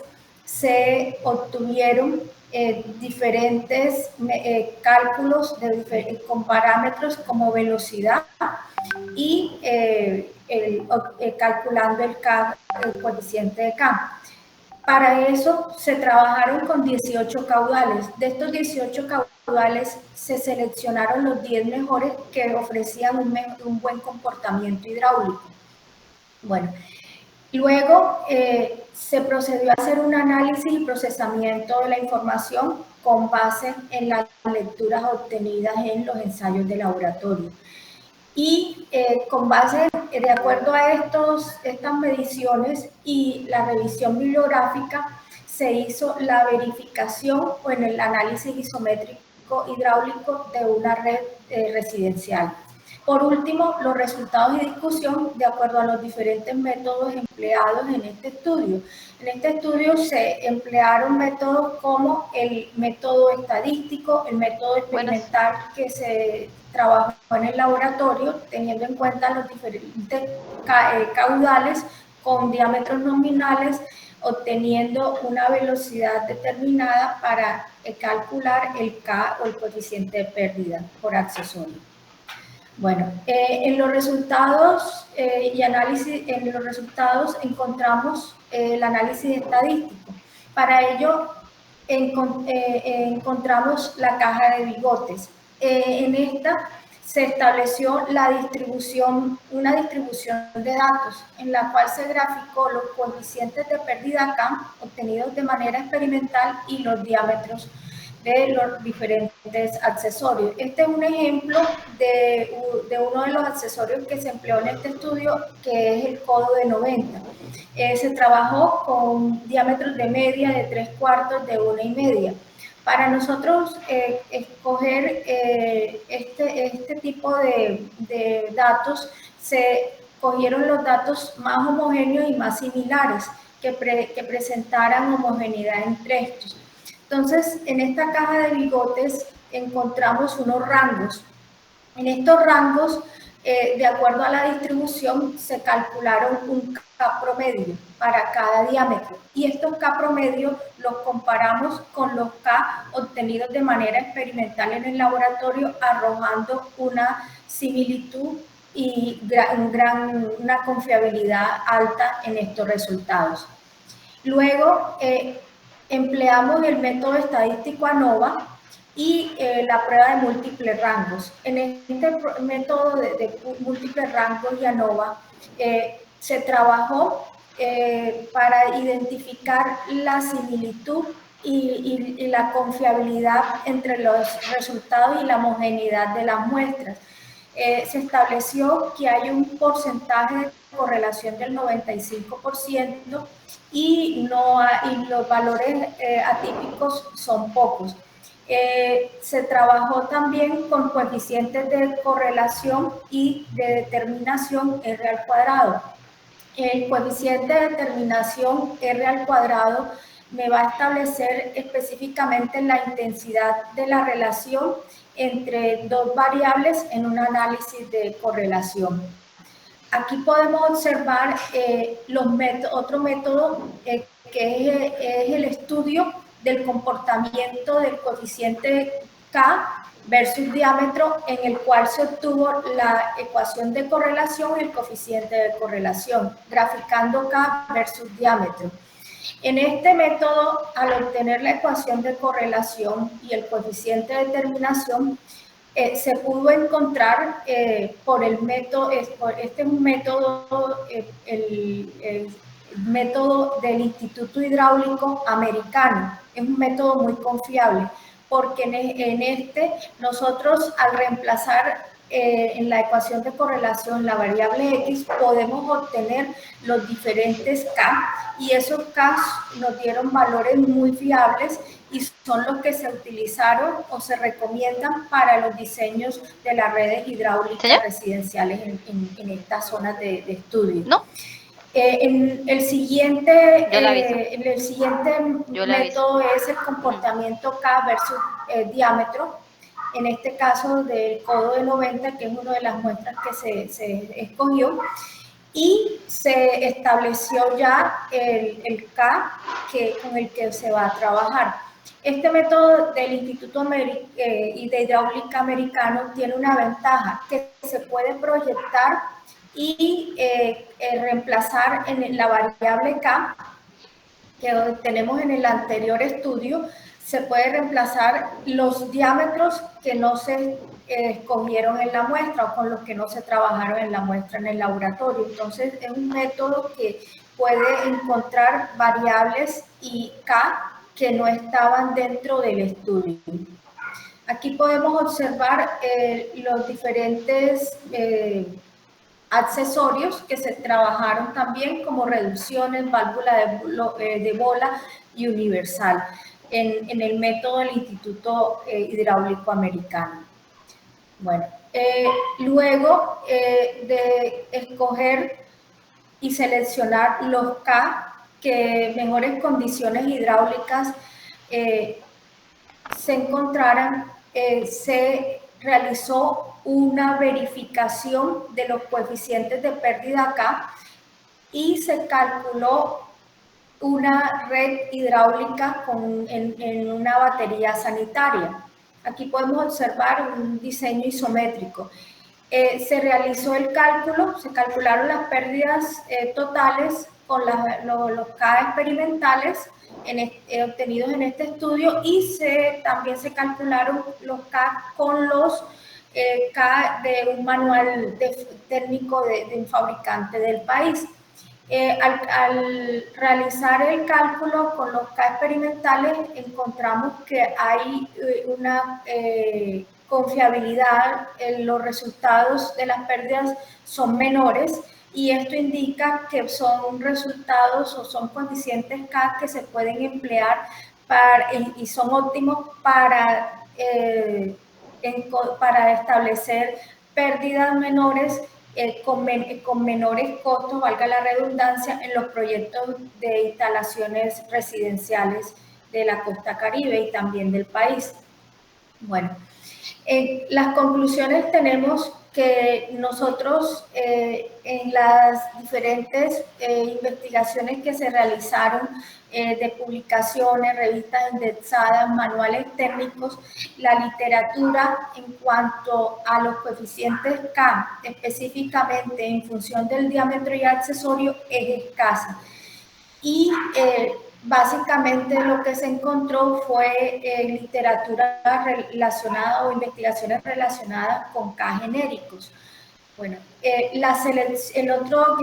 se obtuvieron diferentes cálculos con parámetros como velocidad y calculando el coeficiente de K. Para eso se trabajaron con 18 caudales. De estos 18 caudales se seleccionaron los 10 mejores que ofrecían un buen comportamiento hidráulico. Bueno, luego se procedió a hacer un análisis y procesamiento de la información con base en las lecturas obtenidas en los ensayos de laboratorio. Y con base, de acuerdo a estas mediciones y la revisión bibliográfica, se hizo la verificación o en el análisis isométrico hidráulico de una red residencial. Por último, los resultados y discusión de acuerdo a los diferentes métodos empleados en este estudio. En este estudio se emplearon métodos como el método estadístico, el método experimental que se trabajó en el laboratorio, teniendo en cuenta los diferentes caudales con diámetros nominales, obteniendo una velocidad determinada para calcular el K o el coeficiente de pérdida por accesorio. Bueno, en los resultados encontramos el análisis estadístico. Para ello encontramos la caja de bigotes. En esta se estableció una distribución de datos en la cual se graficó los coeficientes de pérdida K obtenidos de manera experimental y los diámetros de los diferentes accesorios. Este es un ejemplo de uno de los accesorios que se empleó en este estudio, que es el codo de 90. Se trabajó con diámetros de media, de 3/4, de 1,5. Para nosotros escoger este tipo de datos, se cogieron los datos más homogéneos y más similares, que presentaran homogeneidad entre estos. Entonces, en esta caja de bigotes encontramos unos rangos. En estos rangos, de acuerdo a la distribución, se calcularon un K promedio para cada diámetro. Y estos K promedios los comparamos con los K obtenidos de manera experimental en el laboratorio, arrojando una similitud y una confiabilidad alta en estos resultados. Luego, empleamos el método estadístico ANOVA y la prueba de múltiples rangos. En este método de múltiples rangos y ANOVA se trabajó para identificar la similitud y la confiabilidad entre los resultados y la homogeneidad de las muestras. Se estableció que hay un porcentaje de correlación del 95% y los valores atípicos son pocos. Se trabajó también con coeficientes de correlación y de determinación R al cuadrado. El coeficiente de determinación R al cuadrado me va a establecer específicamente la intensidad de la relación entre dos variables en un análisis de correlación. Aquí podemos observar otro método que es el estudio del comportamiento del coeficiente K versus diámetro, en el cual se obtuvo la ecuación de correlación y el coeficiente de correlación, graficando K versus diámetro. En este método, al obtener la ecuación de correlación y el coeficiente de determinación, se pudo encontrar por el método, este es un método, el método del Instituto Hidráulico Americano. Es un método muy confiable, porque en este nosotros, al reemplazar en la ecuación de correlación la variable X, podemos obtener los diferentes K, y esos K nos dieron valores muy fiables y son los que se utilizaron o se recomiendan para los diseños de las redes hidráulicas residenciales en estas zonas de estudio. ¿No? El siguiente Yo le aviso. método es el comportamiento K versus diámetro. En este caso del codo de 90, que es una de las muestras que se escogió, y se estableció ya el K con el que se va a trabajar. Este método del Instituto y de Hidráulica Americano tiene una ventaja, que se puede proyectar y reemplazar en la variable K que tenemos en el anterior estudio. Se puede reemplazar los diámetros que no se escogieron en la muestra o con los que no se trabajaron en la muestra en el laboratorio. Entonces es un método que puede encontrar variables y K que no estaban dentro del estudio. Aquí podemos observar los diferentes accesorios que se trabajaron también, como reducciones, válvula de bola y universal en el método del Instituto Hidráulico Americano. Bueno, luego de escoger y seleccionar los K que mejores condiciones hidráulicas se encontraran, se realizó una verificación de los coeficientes de pérdida K y se calculó una red hidráulica en una batería sanitaria. Aquí podemos observar un diseño isométrico. Se realizó el cálculo, se calcularon las pérdidas totales con los K experimentales obtenidos en este estudio, y también se calcularon los K con los K de un manual técnico de un fabricante del país. Al realizar el cálculo con los K experimentales, encontramos que hay una confiabilidad en los resultados de las pérdidas son menores, y esto indica que son resultados o son coeficientes K que se pueden emplear y son óptimos para establecer pérdidas menores con menores costos, valga la redundancia, en los proyectos de instalaciones residenciales de la costa Caribe y también del país. Bueno, las conclusiones tenemos que nosotros en las diferentes investigaciones que se realizaron de publicaciones, revistas indexadas, manuales técnicos, la literatura en cuanto a los coeficientes K, específicamente en función del diámetro y accesorio, es escasa. Y básicamente lo que se encontró fue literatura relacionada o investigaciones relacionadas con K genéricos. Bueno, el otro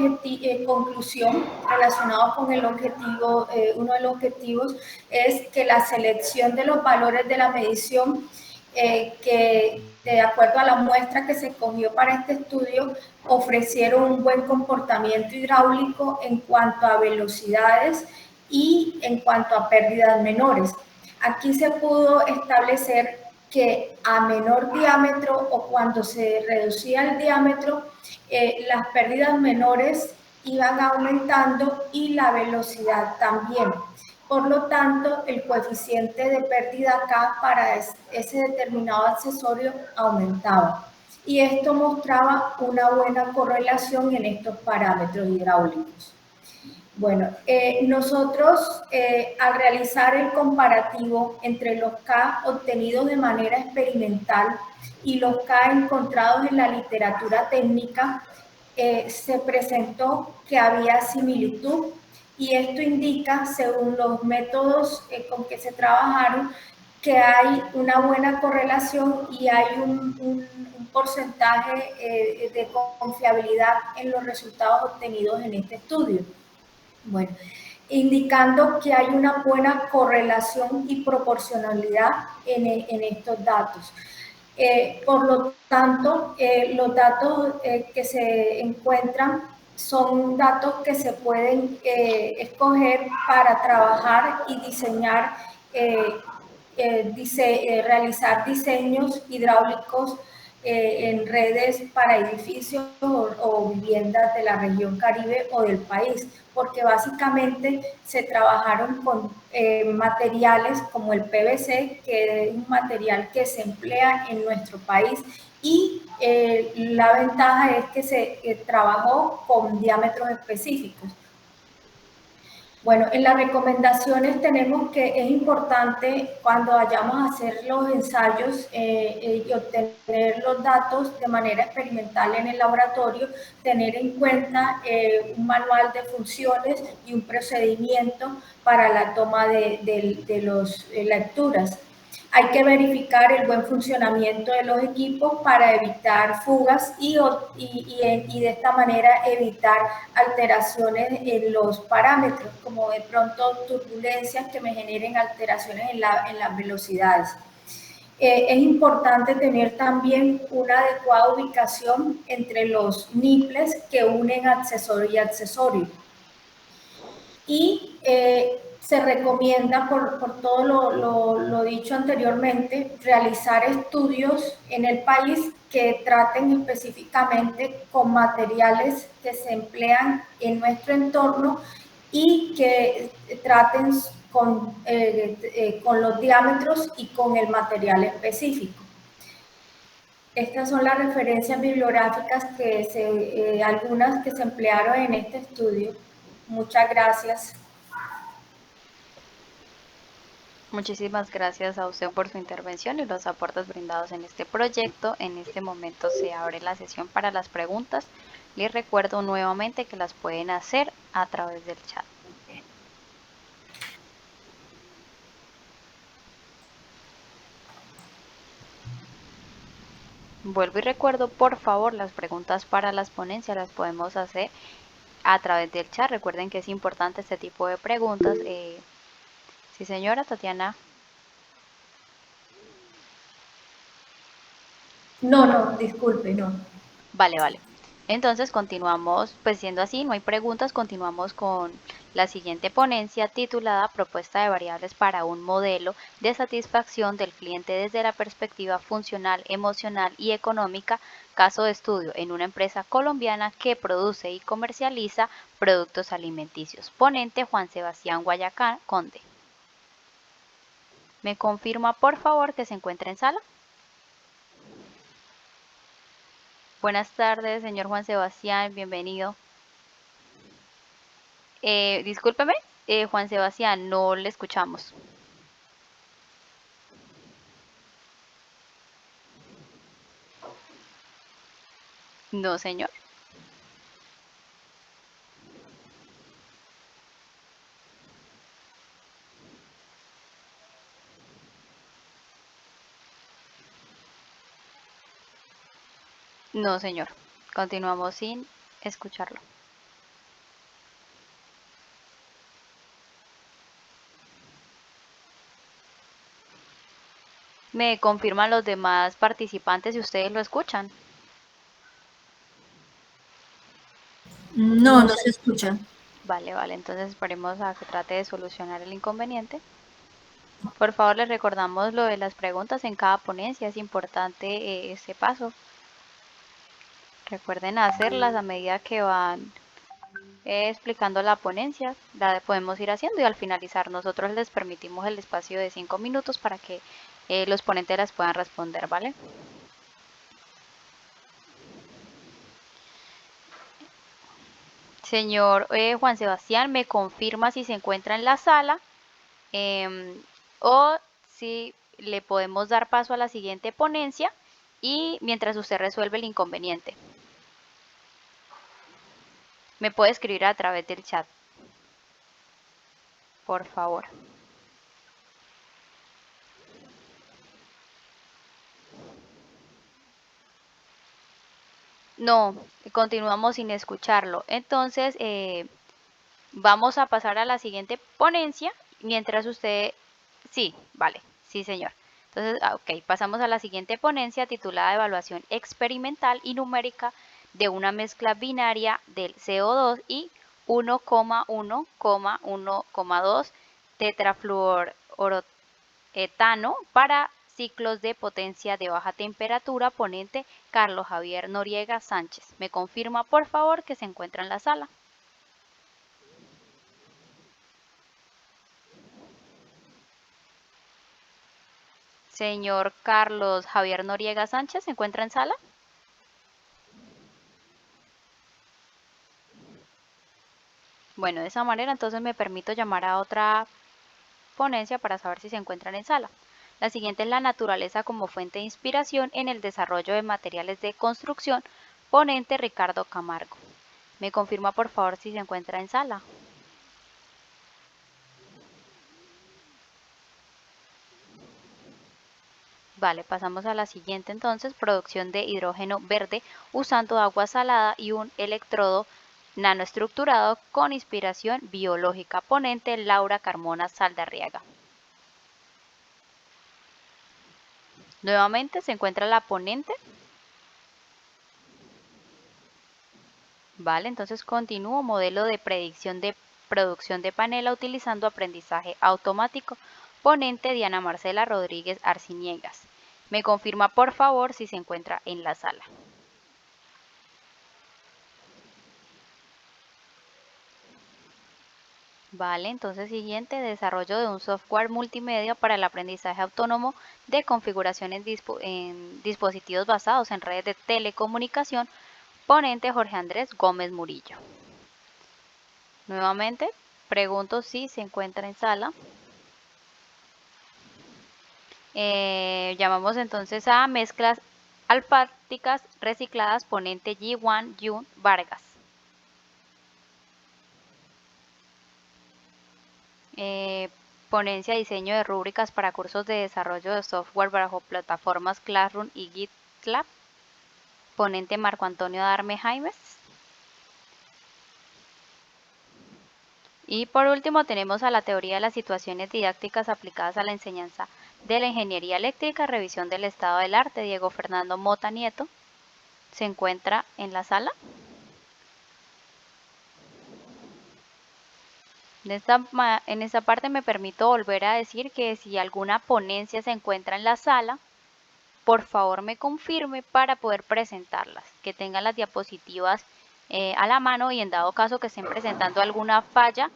conclusión relacionado con el objetivo, uno de los objetivos es que la selección de los valores de la medición que de acuerdo a la muestra que se escogió para este estudio ofrecieron un buen comportamiento hidráulico en cuanto a velocidades y en cuanto a pérdidas menores. Aquí se pudo establecer que a menor diámetro o cuando se reducía el diámetro, las pérdidas menores iban aumentando y la velocidad también. Por lo tanto, el coeficiente de pérdida K para ese determinado accesorio aumentaba. Y esto mostraba una buena correlación en estos parámetros hidráulicos. Bueno, nosotros al realizar el comparativo entre los K obtenidos de manera experimental y los K encontrados en la literatura técnica, se presentó que había similitud, y esto indica, según los métodos con que se trabajaron, que hay una buena correlación y hay un porcentaje de confiabilidad en los resultados obtenidos en este estudio. Bueno, indicando que hay una buena correlación y proporcionalidad en estos datos. Por lo tanto, los datos que se encuentran son datos que se pueden escoger para trabajar y diseñar, realizar diseños hidráulicos en redes para edificios o viviendas de la región Caribe o del país, porque básicamente se trabajaron con materiales como el PVC, que es un material que se emplea en nuestro país, y la ventaja es que se trabajó con diámetros específicos. Bueno, en las recomendaciones tenemos que es importante cuando vayamos a hacer los ensayos y obtener los datos de manera experimental en el laboratorio, tener en cuenta un manual de funciones y un procedimiento para la toma de las lecturas. Hay que verificar el buen funcionamiento de los equipos para evitar fugas y de esta manera evitar alteraciones en los parámetros, como de pronto turbulencias que me generen alteraciones en las velocidades. Es importante tener también una adecuada ubicación entre los nipples que unen accesorio y accesorio. Y se recomienda, por todo lo dicho anteriormente, realizar estudios en el país que traten específicamente con materiales que se emplean en nuestro entorno y que traten con los diámetros y con el material específico. Estas son las referencias bibliográficas, algunas que se emplearon en este estudio. Muchas gracias. Muchísimas gracias a usted por su intervención y los aportes brindados en este proyecto. En este momento se abre la sesión para las preguntas. Les recuerdo nuevamente que las pueden hacer a través del chat. Vuelvo y recuerdo, por favor, las preguntas para las ponencias las podemos hacer a través del chat. Recuerden que es importante este tipo de preguntas. Sí, señora Tatiana. No, disculpe, no. Vale. Entonces continuamos, pues siendo así, no hay preguntas, continuamos con la siguiente ponencia titulada Propuesta de variables para un modelo de satisfacción del cliente desde la perspectiva funcional, emocional y económica, caso de estudio en una empresa colombiana que produce y comercializa productos alimenticios. Ponente Juan Sebastián Guayacán Conde. ¿Me confirma por favor que se encuentra en sala? Buenas tardes, señor Juan Sebastián, bienvenido. Discúlpeme, Juan Sebastián, no le escuchamos. No, señor. No, señor. Continuamos sin escucharlo. ¿Me confirman los demás participantes si ustedes lo escuchan? No se escucha. Vale, entonces esperemos a que trate de solucionar el inconveniente. Por favor, les recordamos lo de las preguntas en cada ponencia, es importante ese paso. Recuerden hacerlas a medida que van explicando la ponencia, la podemos ir haciendo y al finalizar nosotros les permitimos el espacio de 5 minutos para que los ponentes las puedan responder, ¿vale? Señor Juan Sebastián, ¿me confirma si se encuentra en la sala o si le podemos dar paso a la siguiente ponencia y mientras usted resuelve el inconveniente? Me puede escribir a través del chat, por favor. No, continuamos sin escucharlo. Entonces, vamos a pasar a la siguiente ponencia mientras usted... Sí, vale, sí, señor. Entonces, ok, pasamos a la siguiente ponencia titulada Evaluación experimental y numérica de una mezcla binaria del CO2 y 1,1,2 tetrafluoroetano para ciclos de potencia de baja temperatura, ponente Carlos Javier Noriega Sánchez. Me confirma, por favor, que se encuentra en la sala. Señor Carlos Javier Noriega Sánchez, ¿se encuentra en sala? Bueno, de esa manera entonces me permito llamar a otra ponencia para saber si se encuentran en sala. La siguiente es la naturaleza como fuente de inspiración en el desarrollo de materiales de construcción, ponente Ricardo Camargo. Me confirma por favor si se encuentra en sala. Vale, pasamos a la siguiente entonces, producción de hidrógeno verde usando agua salada y un electrodo nanoestructurado con inspiración biológica, ponente Laura Carmona Saldarriaga. Nuevamente se encuentra la ponente. Vale, entonces continúo. Modelo de predicción de producción de panela utilizando aprendizaje automático. Ponente Diana Marcela Rodríguez Arciniegas. Me confirma por favor si se encuentra en la sala. Vale, entonces siguiente, desarrollo de un software multimedia para el aprendizaje autónomo de configuración en dispositivos basados en redes de telecomunicación, ponente Jorge Andrés Gómez Murillo. Nuevamente, pregunto si se encuentra en sala. Llamamos entonces a mezclas alfáticas recicladas, ponente Ji-Wan Yun Vargas. Ponencia diseño de rúbricas para cursos de desarrollo de software bajo plataformas Classroom y GitLab. Ponente Marco Antonio Darme Jaimes. Y por último tenemos a la teoría de las situaciones didácticas aplicadas a la enseñanza de la ingeniería eléctrica, revisión del estado del arte, Diego Fernando Mota Nieto. ¿Se encuentra en la sala? En esta parte me permito volver a decir que si alguna ponencia se encuentra en la sala, por favor me confirme para poder presentarlas, que tengan las diapositivas a la mano y en dado caso que estén presentando alguna falla,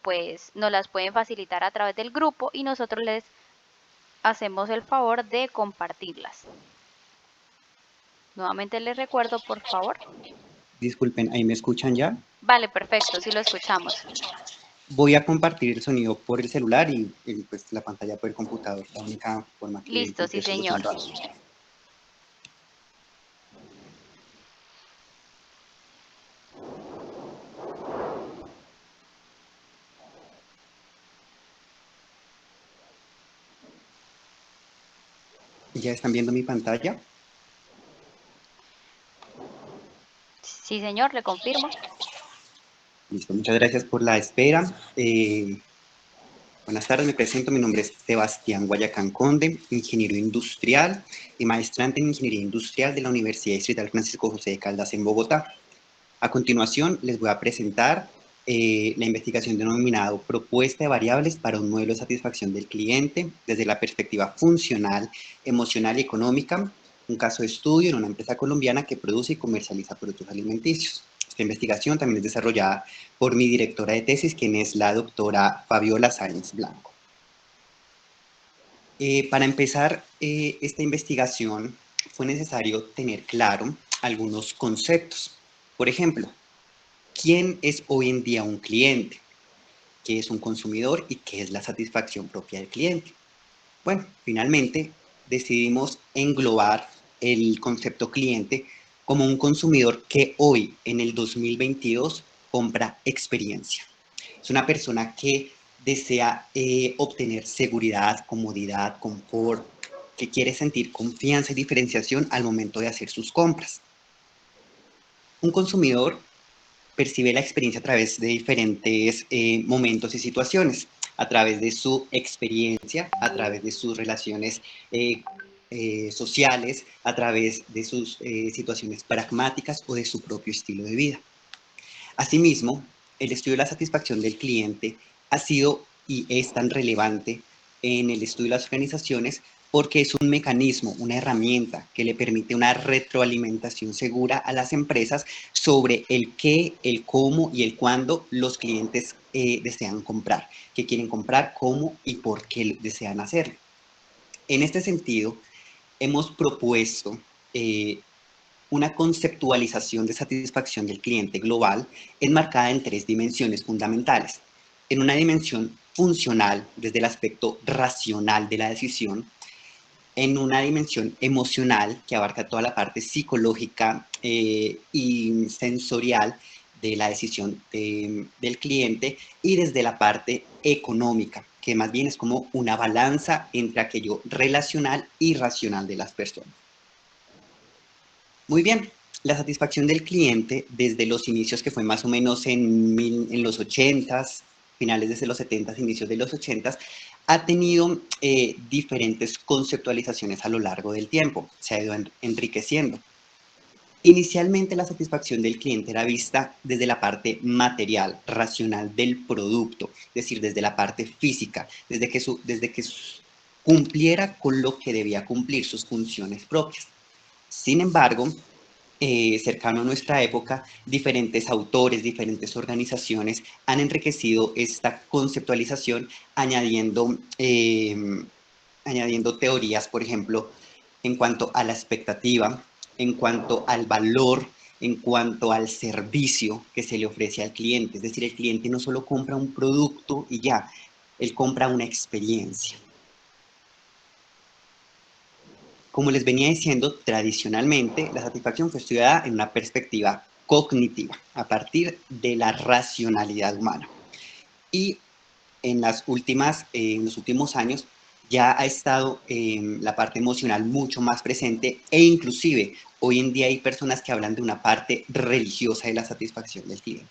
pues nos las pueden facilitar a través del grupo y nosotros les hacemos el favor de compartirlas. Nuevamente les recuerdo, por favor. Disculpen, ¿ahí me escuchan ya? Vale, perfecto, sí lo escuchamos. Voy a compartir el sonido por el celular y pues la pantalla por el computador, la única forma que Listo, sí, estoy señor. usando aquí. ¿Ya están viendo mi pantalla? Sí, señor, le confirmo. Listo, muchas gracias por la espera. Buenas tardes, me presento. Mi nombre es Sebastián Guayacán Conde, ingeniero industrial y maestrante en ingeniería industrial de la Universidad Distrital Francisco José de Caldas en Bogotá. A continuación, les voy a presentar la investigación denominada Propuesta de variables para un modelo de satisfacción del cliente desde la perspectiva funcional, emocional y económica, un caso de estudio en una empresa colombiana que produce y comercializa productos alimenticios. Esta investigación también es desarrollada por mi directora de tesis, quien es la doctora Fabiola Sáenz Blanco. Para empezar esta investigación fue necesario tener claro algunos conceptos. Por ejemplo, ¿quién es hoy en día un cliente? ¿Qué es un consumidor y qué es la satisfacción propia del cliente? Bueno, finalmente decidimos englobar el concepto cliente como un consumidor que hoy, en el 2022, compra experiencia. Es una persona que desea obtener seguridad, comodidad, confort, que quiere sentir confianza y diferenciación al momento de hacer sus compras. Un consumidor percibe la experiencia a través de diferentes momentos y situaciones, a través de su experiencia, a través de sus relaciones sociales, a través de sus situaciones pragmáticas o de su propio estilo de vida. Asimismo, el estudio de la satisfacción del cliente ha sido y es tan relevante en el estudio de las organizaciones porque es un mecanismo, una herramienta que le permite una retroalimentación segura a las empresas sobre el qué, el cómo y el cuándo los clientes desean comprar, qué quieren comprar, cómo y por qué desean hacerlo. En este sentido, hemos propuesto una conceptualización de satisfacción del cliente global enmarcada en 3 dimensiones fundamentales. En una dimensión funcional, desde el aspecto racional de la decisión, en una dimensión emocional que abarca toda la parte psicológica y sensorial de la decisión del cliente, y desde la parte económica, que más bien es como una balanza entre aquello relacional y racional de las personas. Muy bien, la satisfacción del cliente desde los inicios, que fue más o menos en los 80s, finales desde los 70s, inicios de los 80s, ha tenido diferentes conceptualizaciones a lo largo del tiempo, se ha ido enriqueciendo. Inicialmente la satisfacción del cliente era vista desde la parte material, racional del producto, es decir, desde la parte física, desde que cumpliera con lo que debía cumplir, sus funciones propias. Sin embargo, cercano a nuestra época, diferentes autores, diferentes organizaciones han enriquecido esta conceptualización añadiendo teorías, por ejemplo, en cuanto a la expectativa, en cuanto al valor, en cuanto al servicio que se le ofrece al cliente. Es decir, el cliente no solo compra un producto y ya, él compra una experiencia. Como les venía diciendo, tradicionalmente la satisfacción fue estudiada en una perspectiva cognitiva, a partir de la racionalidad humana. Y en los últimos años ya ha estado la parte emocional mucho más presente, e inclusive hoy en día hay personas que hablan de una parte religiosa de la satisfacción del cliente.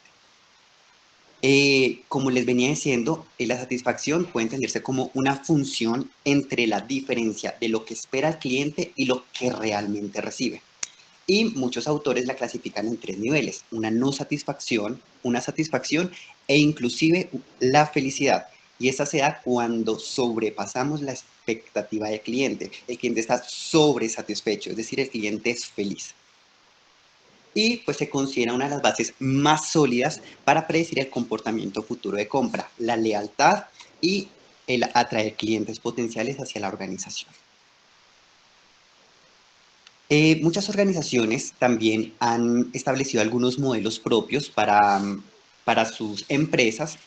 Como les venía diciendo, la satisfacción puede entenderse como una función entre la diferencia de lo que espera el cliente y lo que realmente recibe. Y muchos autores la clasifican en 3 niveles: una no satisfacción, una satisfacción e inclusive la felicidad. Y esa se da cuando sobrepasamos la expectativa del cliente. El cliente está sobresatisfecho, es decir, el cliente es feliz. Y pues se considera una de las bases más sólidas para predecir el comportamiento futuro de compra, la lealtad y el atraer clientes potenciales hacia la organización. Muchas organizaciones también han establecido algunos modelos propios para sus empresas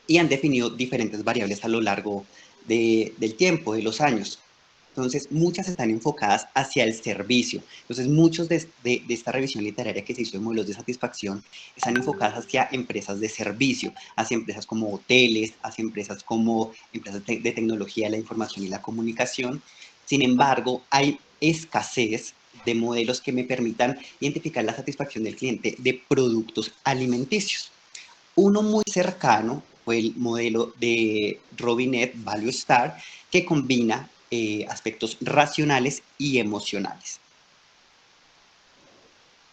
y han definido diferentes variables a lo largo del tiempo, de los años. Entonces, muchas están enfocadas hacia el servicio. Entonces, muchos de esta revisión literaria que se hizo de modelos de satisfacción están enfocadas hacia empresas de servicio, hacia empresas como hoteles, hacia empresas como empresas de tecnología, la información y la comunicación. Sin embargo, hay escasez de modelos que me permitan identificar la satisfacción del cliente de productos alimenticios. Uno muy cercano fue el modelo de Robinet Value Star, que combina aspectos racionales y emocionales.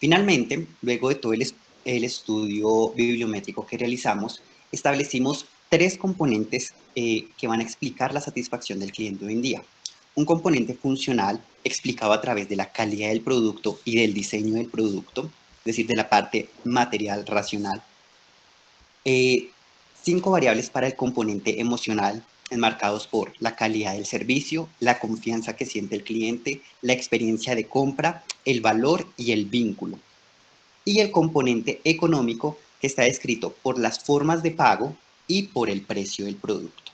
Finalmente, luego de todo el estudio bibliométrico que realizamos, establecimos 3 componentes que van a explicar la satisfacción del cliente hoy en día. Un componente funcional, explicado a través de la calidad del producto y del diseño del producto, es decir, de la parte material, racional. 5 variables para el componente emocional, enmarcados por la calidad del servicio, la confianza que siente el cliente, la experiencia de compra, el valor y el vínculo. Y el componente económico, que está descrito por las formas de pago y por el precio del producto.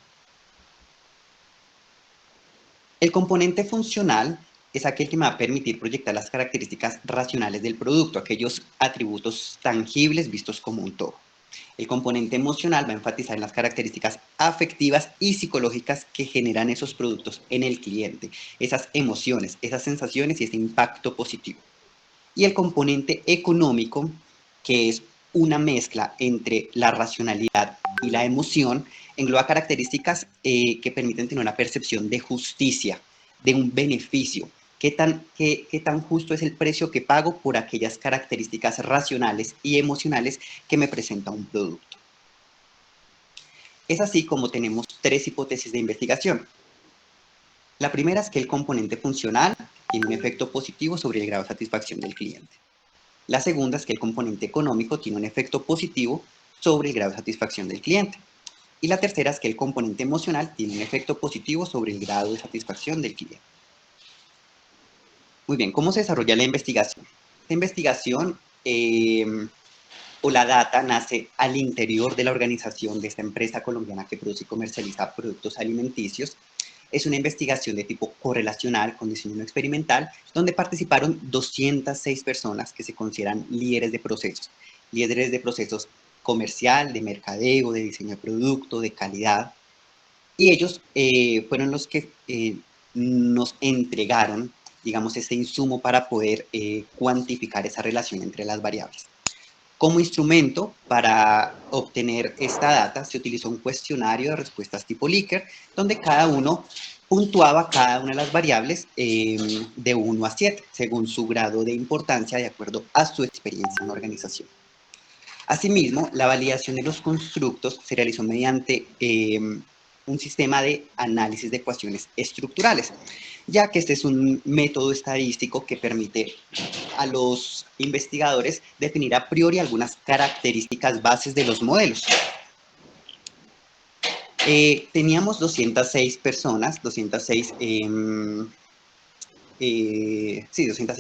El componente funcional es aquel que me va a permitir proyectar las características racionales del producto, aquellos atributos tangibles vistos como un todo. El componente emocional va a enfatizar en las características afectivas y psicológicas que generan esos productos en el cliente, esas emociones, esas sensaciones y ese impacto positivo. Y el componente económico, que es una mezcla entre la racionalidad y la emoción, engloba características que permiten tener una percepción de justicia, de un beneficio. ¿Qué tan justo es el precio que pago por aquellas características racionales y emocionales que me presenta un producto? Es así como tenemos 3 hipótesis de investigación. La primera es que el componente funcional tiene un efecto positivo sobre el grado de satisfacción del cliente. La segunda es que el componente económico tiene un efecto positivo sobre el grado de satisfacción del cliente. Y la tercera es que el componente emocional tiene un efecto positivo sobre el grado de satisfacción del cliente. Muy bien, ¿cómo se desarrolla la investigación? Esta investigación o la data nace al interior de la organización de esta empresa colombiana que produce y comercializa productos alimenticios. Es una investigación de tipo correlacional con diseño no experimental, donde participaron 206 personas que se consideran líderes de procesos comercial, de mercadeo, de diseño de producto, de calidad. Y ellos fueron los que nos entregaron, digamos, este insumo para poder cuantificar esa relación entre las variables. Como instrumento para obtener esta data se utilizó un cuestionario de respuestas tipo Likert, donde cada uno puntuaba cada una de las variables de 1 a 7, según su grado de importancia de acuerdo a su experiencia en la organización. Asimismo, la validación de los constructos se realizó mediante un sistema de análisis de ecuaciones estructurales, ya que este es un método estadístico que permite a los investigadores definir a priori algunas características bases de los modelos. Teníamos 206 personas, 206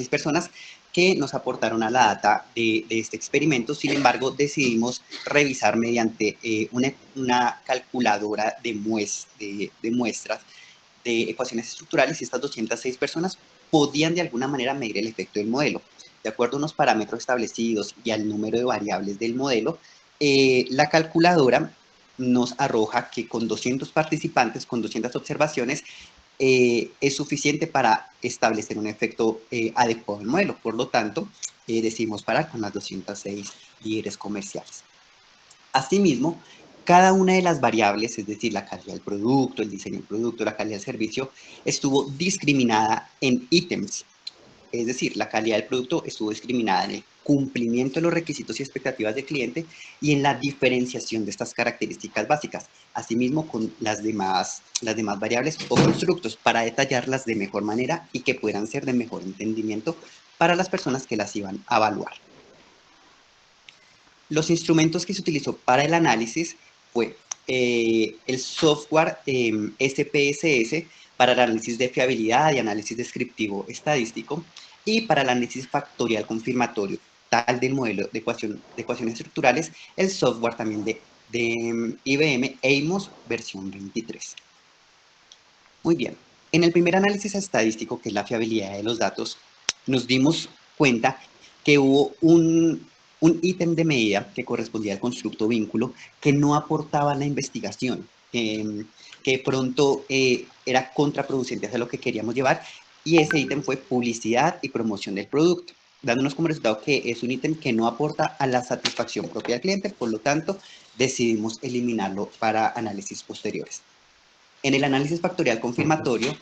personas que nos aportaron a la data de este experimento. Sin embargo, decidimos revisar mediante una calculadora de muestras de ecuaciones estructurales, y estas 206 personas podían de alguna manera medir el efecto del modelo. De acuerdo a unos parámetros establecidos y al número de variables del modelo, la calculadora nos arroja que con 200 participantes, con 200 observaciones, es suficiente para establecer un efecto adecuado del modelo. Por lo tanto, decidimos parar con las 206 líderes comerciales. Asimismo, cada una de las variables, es decir, la calidad del producto, el diseño del producto, la calidad del servicio, estuvo discriminada en ítems. Es decir, la calidad del producto estuvo discriminada en el cumplimiento de los requisitos y expectativas del cliente y en la diferenciación de estas características básicas, asimismo con las demás variables o constructos, para detallarlas de mejor manera y que puedan ser de mejor entendimiento para las personas que las iban a evaluar. Los instrumentos que se utilizó para el análisis fue el software SPSS para el análisis de fiabilidad y análisis descriptivo estadístico, y para el análisis factorial confirmatorio tal del modelo de ecuaciones estructurales, el software también de IBM Amos versión 23. Muy bien, en el primer análisis estadístico, que es la fiabilidad de los datos, nos dimos cuenta que hubo un ítem de medida que correspondía al constructo vínculo que no aportaba a la investigación, que de pronto era contraproducente hacia lo que queríamos llevar, y ese ítem fue publicidad y promoción del producto, dándonos como resultado que es un ítem que no aporta a la satisfacción propia del cliente. Por lo tanto, decidimos eliminarlo para análisis posteriores. En el análisis factorial confirmatorio,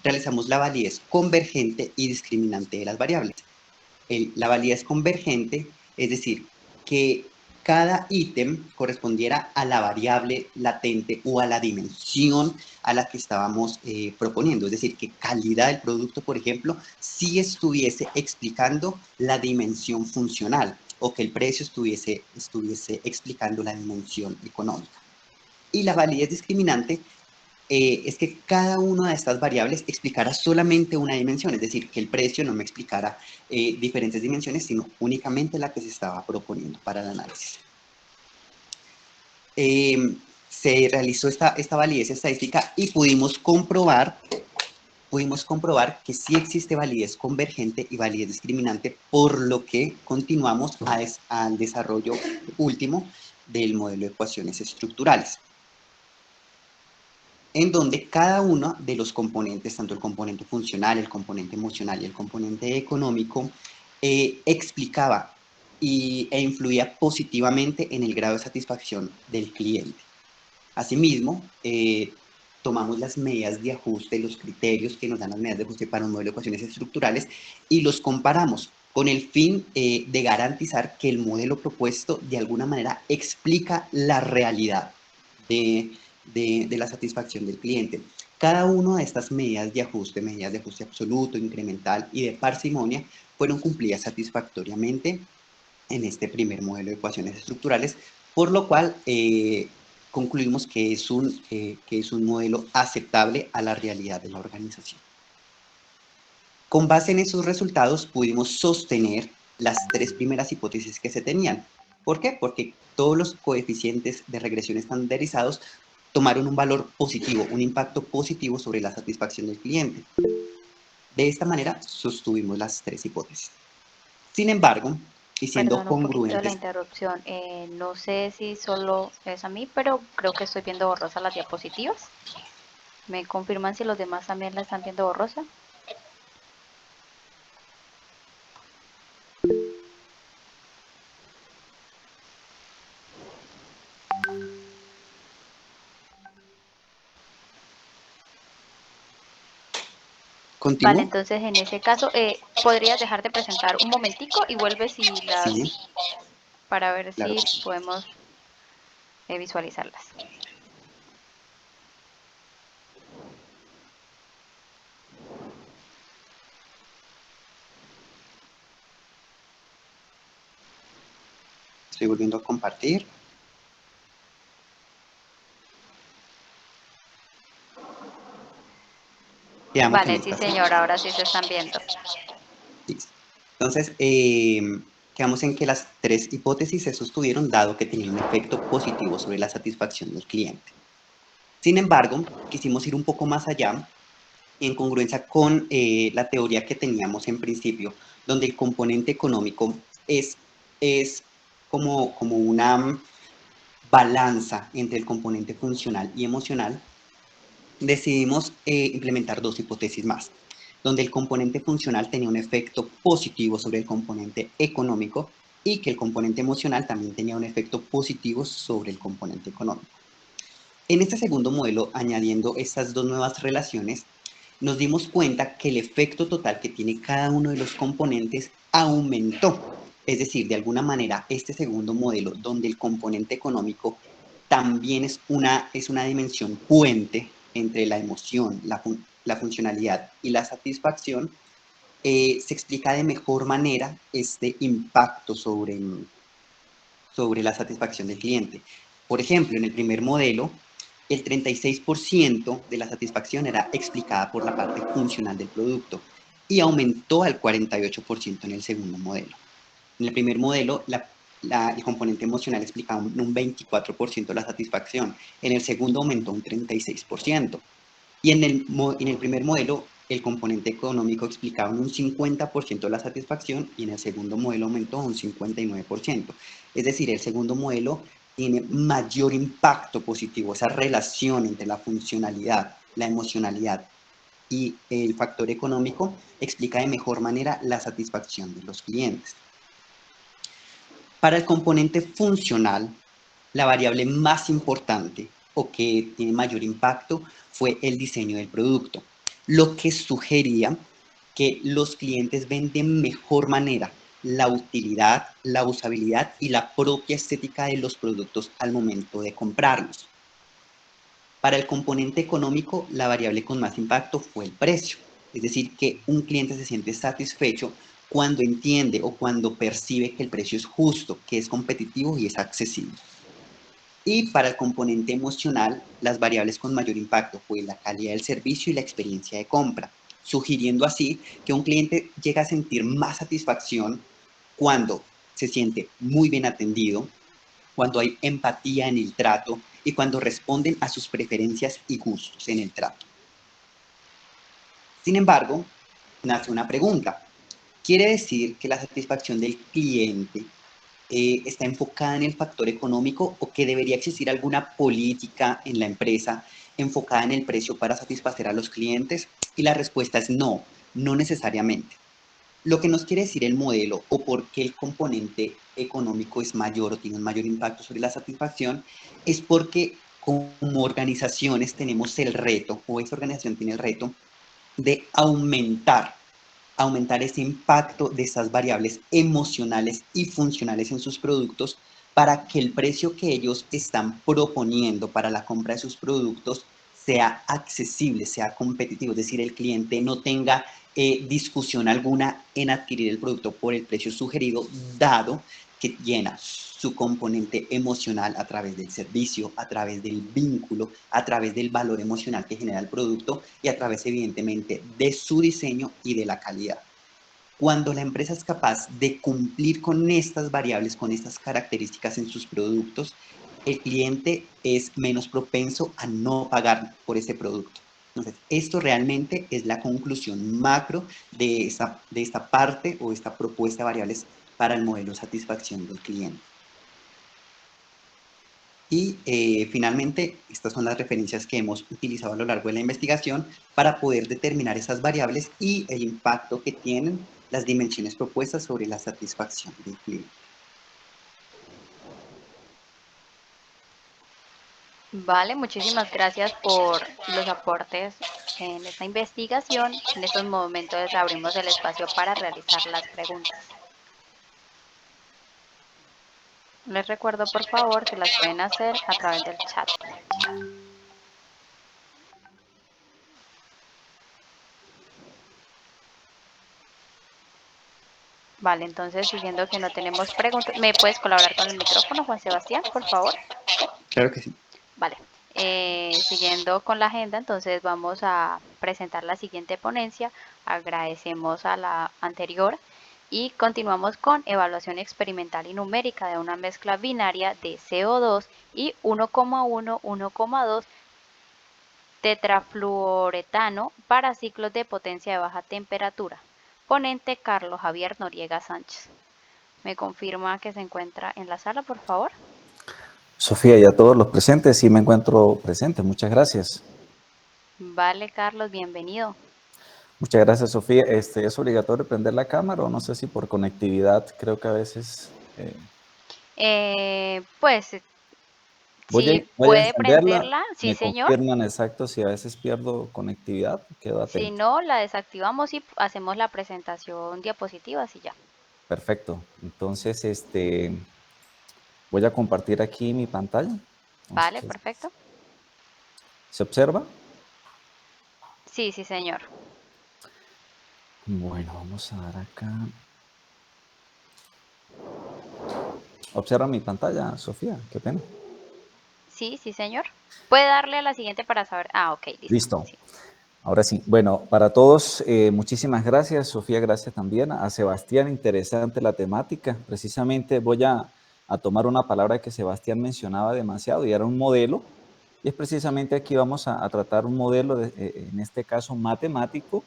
realizamos la validez convergente y discriminante de las variables. La validez convergente, es decir, que cada ítem correspondiera a la variable latente o a la dimensión a la que estábamos proponiendo. Es decir, que calidad del producto, por ejemplo, sí estuviese explicando la dimensión funcional, o que el precio estuviese explicando la dimensión económica. Y la validez discriminante es que cada una de estas variables explicara solamente una dimensión, es decir, que el precio no me explicara diferentes dimensiones, sino únicamente la que se estaba proponiendo para el análisis. Se realizó esta validez estadística y pudimos comprobar que sí existe validez convergente y validez discriminante, por lo que continuamos al desarrollo último del modelo de ecuaciones estructurales, en donde cada uno de los componentes, tanto el componente funcional, el componente emocional y el componente económico, explicaba e influía positivamente en el grado de satisfacción del cliente. Asimismo, tomamos las medidas de ajuste, los criterios que nos dan las medidas de ajuste para un modelo de ecuaciones estructurales, y los comparamos con el fin de garantizar que el modelo propuesto de alguna manera explica la realidad de la satisfacción del cliente. Cada una de estas medidas de ajuste absoluto, incremental y de parsimonia, fueron cumplidas satisfactoriamente en este primer modelo de ecuaciones estructurales, por lo cual concluimos que es un modelo aceptable a la realidad de la organización. Con base en esos resultados pudimos sostener las tres primeras hipótesis que se tenían. ¿Por qué? Porque todos los coeficientes de regresión estandarizados tomaron un valor positivo, un impacto positivo sobre la satisfacción del cliente. De esta manera sostuvimos las tres hipótesis. Sin embargo, y siendo Perdón un poquito de la congruentes, interrupción. No sé si solo es a mí, pero creo que estoy viendo borrosas las diapositivas. ¿Me confirman si los demás también la están viendo borrosa? ¿continúo? Vale, entonces en ese caso, ¿podrías dejar de presentar un momentico y vuelves y las Sí, para ver claro si que sí. podemos visualizarlas? Estoy volviendo a compartir. Quedamos en Vale, sí esta, ¿sí? señor, ahora sí se están viendo. Listo. Entonces, quedamos en que las tres hipótesis se sostuvieron dado que tenían un efecto positivo sobre la satisfacción del cliente. Sin embargo, quisimos ir un poco más allá en congruencia con la teoría que teníamos en principio, donde el componente económico es como una balanza entre el componente funcional y emocional. Decidimos implementar dos hipótesis más, donde el componente funcional tenía un efecto positivo sobre el componente económico y que el componente emocional también tenía un efecto positivo sobre el componente económico. En este segundo modelo, añadiendo estas dos nuevas relaciones, nos dimos cuenta que el efecto total que tiene cada uno de los componentes aumentó. Es decir, de alguna manera, este segundo modelo, donde el componente económico también es una dimensión puente entre la emoción, la funcionalidad y la satisfacción, se explica de mejor manera este impacto sobre la satisfacción del cliente. Por ejemplo, en el primer modelo, el 36% de la satisfacción era explicada por la parte funcional del producto y aumentó al 48% en el segundo modelo. En el primer modelo, el componente emocional explicaba un 24% de la satisfacción, en el segundo aumentó un 36%. Y en el primer modelo, el componente económico explicaba un 50% de la satisfacción y en el segundo modelo aumentó un 59%. Es decir, el segundo modelo tiene mayor impacto positivo, esa relación entre la funcionalidad, la emocionalidad y el factor económico explica de mejor manera la satisfacción de los clientes. Para el componente funcional, la variable más importante o que tiene mayor impacto fue el diseño del producto, lo que sugería que los clientes ven de mejor manera la utilidad, la usabilidad y la propia estética de los productos al momento de comprarlos. Para el componente económico, la variable con más impacto fue el precio, es decir, que un cliente se siente satisfecho cuando entiende o cuando percibe que el precio es justo, que es competitivo y es accesible. Y para el componente emocional, las variables con mayor impacto fue la calidad del servicio y la experiencia de compra, sugiriendo así que un cliente llega a sentir más satisfacción cuando se siente muy bien atendido, cuando hay empatía en el trato y cuando responden a sus preferencias y gustos en el trato. Sin embargo, nace una pregunta. ¿Quiere decir que la satisfacción del cliente está enfocada en el factor económico o que debería existir alguna política en la empresa enfocada en el precio para satisfacer a los clientes? Y la respuesta es no, no necesariamente. Lo que nos quiere decir el modelo o por qué el componente económico es mayor o tiene un mayor impacto sobre la satisfacción es porque como organizaciones tenemos el reto, o esa organización tiene el reto, de aumentar ese impacto de estas variables emocionales y funcionales en sus productos para que el precio que ellos están proponiendo para la compra de sus productos sea accesible, sea competitivo, es decir, el cliente no tenga discusión alguna en adquirir el producto por el precio sugerido, dado que llena su componente emocional a través del servicio, a través del vínculo, a través del valor emocional que genera el producto y a través, evidentemente, de su diseño y de la calidad. Cuando la empresa es capaz de cumplir con estas variables, con estas características en sus productos, el cliente es menos propenso a no pagar por ese producto. Entonces, esto realmente es la conclusión macro de esta parte o esta propuesta de variables para el modelo de satisfacción del cliente. Y finalmente, estas son las referencias que hemos utilizado a lo largo de la investigación para poder determinar esas variables y el impacto que tienen las dimensiones propuestas sobre la satisfacción del cliente. Vale, muchísimas gracias por los aportes en esta investigación. En estos momentos abrimos el espacio para realizar las preguntas. Les recuerdo, por favor, que las pueden hacer a través del chat. Vale, entonces, siguiendo que no tenemos preguntas, ¿me puedes colaborar con el micrófono, Juan Sebastián, por favor? Claro que sí. Vale, siguiendo con la agenda, entonces vamos a presentar la siguiente ponencia. Agradecemos a la anterior y continuamos con evaluación experimental y numérica de una mezcla binaria de CO2 y 1,1-1,2 tetrafluoretano para ciclos de potencia de baja temperatura. Ponente Carlos Javier Noriega Sánchez. ¿Me confirma que se encuentra en la sala, por favor? Sofía y a todos los presentes, sí me encuentro presente, muchas gracias. Vale, Carlos, bienvenido. Muchas gracias, Sofía. ¿Es obligatorio prender la cámara o no sé si por conectividad? Creo que a veces... Pues, voy puede a encenderla, prenderla, sí, me señor. confirman exacto si a veces pierdo conectividad, quedo atento. Si no, la desactivamos y hacemos la presentación diapositivas y ya. Perfecto, entonces voy a compartir aquí mi pantalla. Vale, Entonces, perfecto. ¿se observa? Sí, sí, señor. Bueno, vamos a dar acá. ¿Observa mi pantalla, Sofía? Qué pena. Sí, sí, señor. Puede darle a la siguiente para saber. Ah, ok, listo. Listo. Sí. Ahora sí. Bueno, para todos, muchísimas gracias. Sofía, gracias también. A Sebastián, interesante la temática. Precisamente voy a tomar una palabra que Sebastián mencionaba demasiado y era un modelo. Y es precisamente aquí vamos a tratar un modelo, en este caso matemático,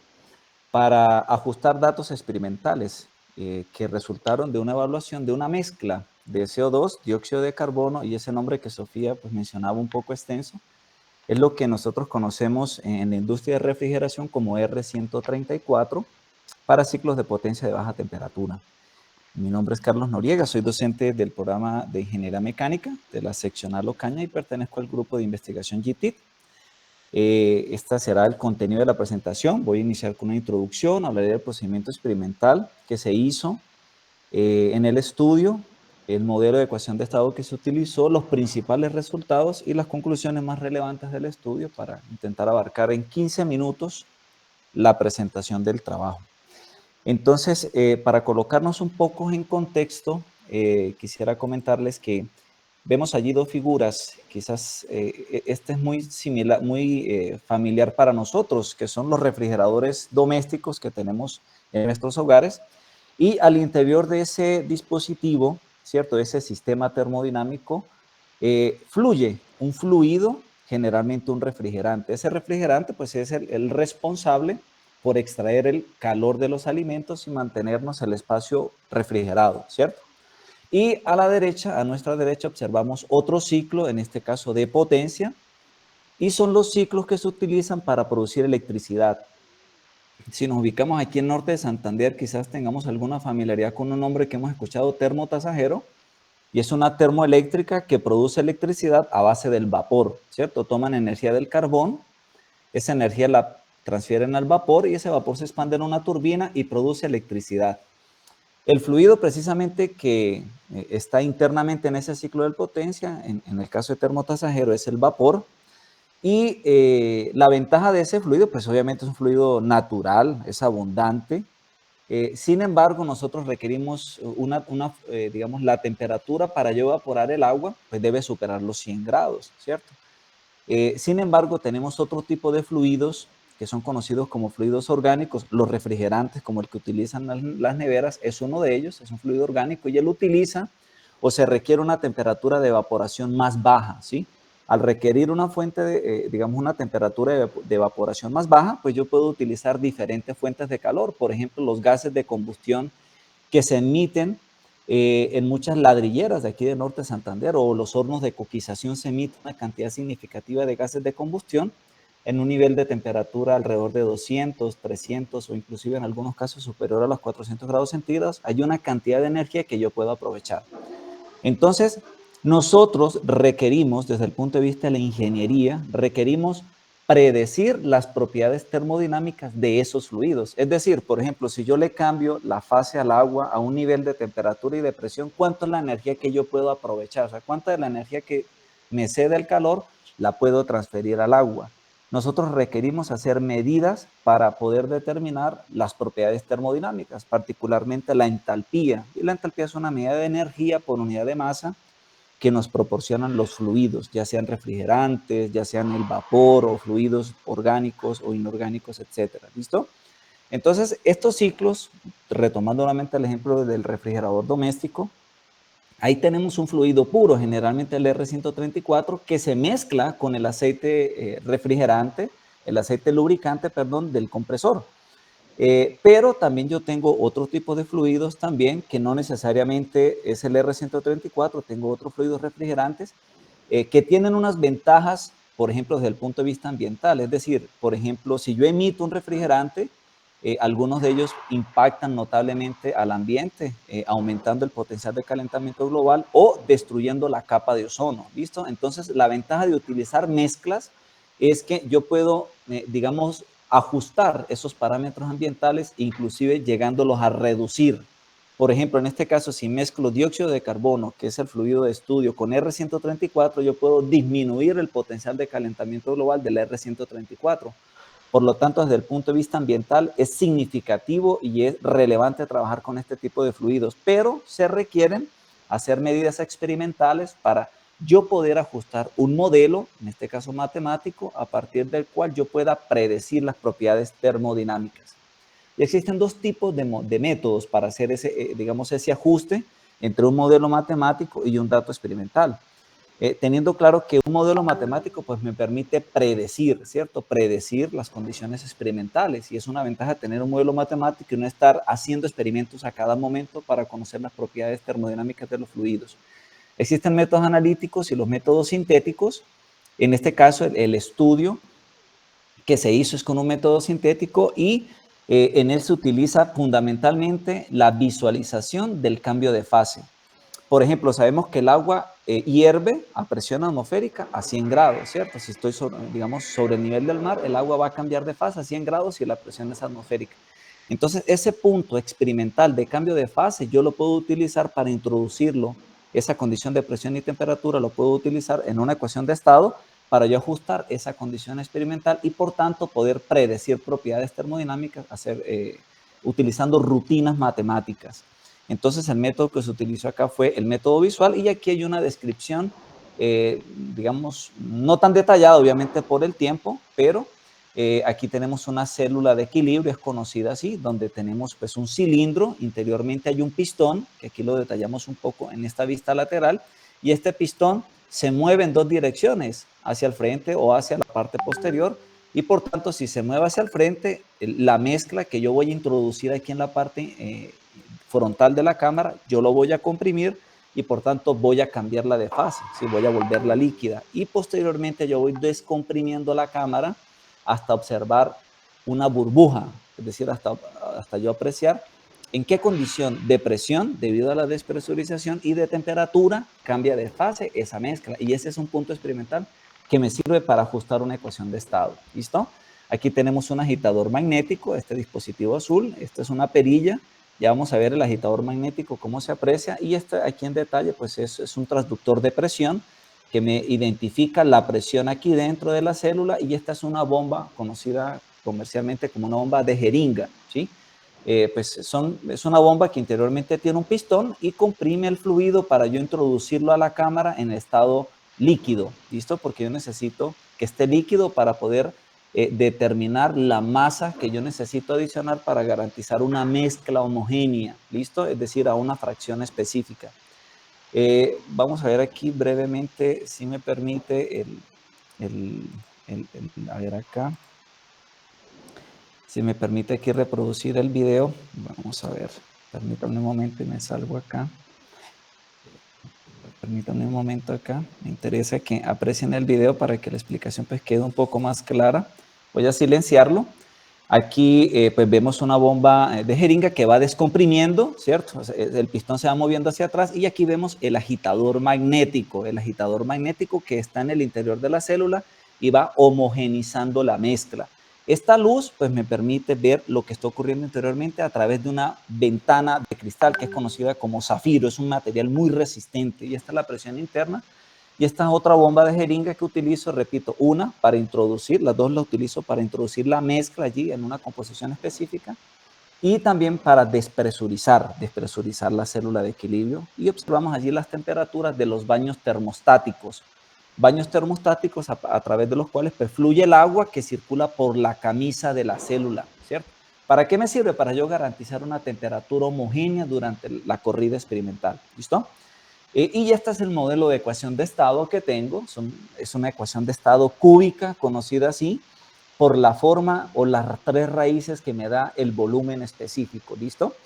para ajustar datos experimentales que resultaron de una evaluación de una mezcla de CO2, dióxido de carbono y ese nombre que Sofía pues, mencionaba un poco extenso, es lo que nosotros conocemos en la industria de refrigeración como R134 para ciclos de potencia de baja temperatura. Mi nombre es Carlos Noriega, soy docente del programa de Ingeniería Mecánica de la seccional Ocaña y pertenezco al grupo de investigación GTIT. Esta será el contenido de la presentación. Voy a iniciar con una introducción, hablaré del procedimiento experimental que se hizo en el estudio, el modelo de ecuación de estado que se utilizó, los principales resultados y las conclusiones más relevantes del estudio para intentar abarcar en 15 minutos la presentación del trabajo. Entonces, para colocarnos un poco en contexto, quisiera comentarles que vemos allí dos figuras, quizás este es muy similar, muy familiar para nosotros, que son los refrigeradores domésticos que tenemos en nuestros hogares, y al interior de ese dispositivo, ¿cierto? Ese sistema termodinámico, fluye un fluido, generalmente un refrigerante. Ese refrigerante pues es el responsable por extraer el calor de los alimentos y mantenernos el espacio refrigerado, ¿cierto? Y a la derecha, a nuestra derecha, observamos otro ciclo, en este caso de potencia, y son los ciclos que se utilizan para producir electricidad. Si nos ubicamos aquí en Norte de Santander, quizás tengamos alguna familiaridad con un nombre que hemos escuchado, termotasajero, y es una termoeléctrica que produce electricidad a base del vapor, ¿cierto? Toman energía del carbón, esa energía la transfieren al vapor y ese vapor se expande en una turbina y produce electricidad. El fluido precisamente que está internamente en ese ciclo de potencia, en el caso de termotasajero, es el vapor. Y la ventaja de ese fluido, pues obviamente es un fluido natural, es abundante. Sin embargo, nosotros requerimos digamos, la temperatura para yo evaporar el agua, pues debe superar los 100 grados, ¿cierto? Sin embargo, tenemos otro tipo de fluidos que son conocidos como fluidos orgánicos. Los refrigerantes, como el que utilizan las neveras, es uno de ellos, es un fluido orgánico y él utiliza o se requiere una temperatura de evaporación más baja, ¿sí? Al requerir una fuente digamos, una temperatura de evaporación más baja, pues yo puedo utilizar diferentes fuentes de calor. Por ejemplo, los gases de combustión que se emiten en muchas ladrilleras de aquí de Norte Santander o los hornos de coquización se emite una cantidad significativa de gases de combustión en un nivel de temperatura alrededor de 200, 300 o inclusive en algunos casos superior a los 400 grados centígrados. Hay una cantidad de energía que yo puedo aprovechar. Entonces, nosotros requerimos, desde el punto de vista de la ingeniería, requerimos predecir las propiedades termodinámicas de esos fluidos. Es decir, por ejemplo, si yo le cambio la fase al agua a un nivel de temperatura y de presión, ¿cuánto es la energía que yo puedo aprovechar? O sea, ¿cuánta de la energía que me cede el calor la puedo transferir al agua? Nosotros requerimos hacer medidas para poder determinar las propiedades termodinámicas, particularmente la entalpía. Y la entalpía es una medida de energía por unidad de masa que nos proporcionan los fluidos, ya sean refrigerantes, ya sean el vapor o fluidos orgánicos o inorgánicos, etcétera. ¿Listo? Entonces, estos ciclos, retomando nuevamente el ejemplo del refrigerador doméstico, ahí tenemos un fluido puro, generalmente el R134, que se mezcla con el aceite refrigerante, el aceite lubricante, perdón, del compresor. Pero también yo tengo otro tipo de fluidos también, que no necesariamente es el R134, tengo otros fluidos refrigerantes que tienen unas ventajas, por ejemplo, desde el punto de vista ambiental. Es decir, por ejemplo, si yo emito un refrigerante, algunos de ellos impactan notablemente al ambiente, aumentando el potencial de calentamiento global o destruyendo la capa de ozono, ¿listo? Entonces, la ventaja de utilizar mezclas es que yo puedo, digamos, ajustar esos parámetros ambientales, inclusive llegándolos a reducir. Por ejemplo, en este caso, si mezclo dióxido de carbono, que es el fluido de estudio, con R134, yo puedo disminuir el potencial de calentamiento global del R134. Por lo tanto, desde el punto de vista ambiental, es significativo y es relevante trabajar con este tipo de fluidos, pero se requieren hacer medidas experimentales para yo poder ajustar un modelo, en este caso matemático, a partir del cual yo pueda predecir las propiedades termodinámicas. Y existen dos tipos de métodos para hacer digamos, ese ajuste entre un modelo matemático y un dato experimental. Teniendo claro que un modelo matemático pues me permite predecir, ¿cierto? Predecir las condiciones experimentales, y es una ventaja tener un modelo matemático y no estar haciendo experimentos a cada momento para conocer las propiedades termodinámicas de los fluidos. Existen métodos analíticos y los métodos sintéticos. En este caso, el estudio que se hizo es con un método sintético y en él se utiliza fundamentalmente la visualización del cambio de fase. Por ejemplo, sabemos que el agua hierve a presión atmosférica a 100 grados, ¿cierto? Si estoy, digamos, sobre el nivel del mar, el agua va a cambiar de fase a 100 grados si la presión es atmosférica. Entonces, ese punto experimental de cambio de fase yo lo puedo utilizar para introducirlo, esa condición de presión y temperatura lo puedo utilizar en una ecuación de estado para yo ajustar esa condición experimental y por tanto poder predecir propiedades termodinámicas utilizando rutinas matemáticas. Entonces el método que se utilizó acá fue el método visual y aquí hay una descripción, digamos, no tan detallada obviamente por el tiempo, pero aquí tenemos una célula de equilibrio, es conocida así, donde tenemos pues un cilindro, interiormente hay un pistón, que aquí lo detallamos un poco en esta vista lateral, y este pistón se mueve en dos direcciones, hacia el frente o hacia la parte posterior, y por tanto si se mueve hacia el frente, la mezcla que yo voy a introducir aquí en la parte frontal de la cámara, yo lo voy a comprimir y por tanto voy a cambiarla de fase, ¿sí? Voy a volverla líquida y posteriormente yo voy descomprimiendo la cámara hasta observar una burbuja, es decir, hasta yo apreciar en qué condición de presión, debido a la despresurización y de temperatura, cambia de fase esa mezcla. Y ese es un punto experimental que me sirve para ajustar una ecuación de estado. ¿Listo? Aquí tenemos un agitador magnético, este dispositivo azul, esta es una perilla. Ya vamos a ver el agitador magnético, cómo se aprecia. Y este aquí en detalle, pues es un transductor de presión que me identifica la presión aquí dentro de la célula, y esta es una bomba conocida comercialmente como una bomba de jeringa, ¿sí? Pues es una bomba que interiormente tiene un pistón y comprime el fluido para yo introducirlo a la cámara en estado líquido, ¿listo? Porque yo necesito que esté líquido para poder determinar la masa que yo necesito adicionar para garantizar una mezcla homogénea, ¿listo? Es decir, a una fracción específica. Vamos a ver aquí brevemente, si me permite, a ver acá. Si me permite aquí reproducir el video, vamos a ver, permítanme un momento y me salgo acá. Permítanme un momento acá, me interesa que aprecien el video para que la explicación pues quede un poco más clara. Voy a silenciarlo. Aquí pues vemos una bomba de jeringa que va descomprimiendo, ¿cierto? El pistón se va moviendo hacia atrás y aquí vemos el agitador magnético que está en el interior de la célula y va homogenizando la mezcla. Esta luz pues me permite ver lo que está ocurriendo interiormente a través de una ventana de cristal que es conocida como zafiro. Es un material muy resistente y esta es la presión interna. Y esta es otra bomba de jeringa que utilizo, repito, una para introducir, las dos la utilizo para introducir la mezcla allí en una composición específica y también para despresurizar la célula de equilibrio. Y observamos allí las temperaturas de los baños termostáticos a través de los cuales pues, fluye el agua que circula por la camisa de la célula, ¿cierto? ¿Para qué me sirve? Para yo garantizar una temperatura homogénea durante la corrida experimental, ¿listo? Y este es el modelo de ecuación de estado que tengo. Es una ecuación de estado cúbica, conocida así, por la forma o las tres raíces que me da el volumen específico, ¿listo?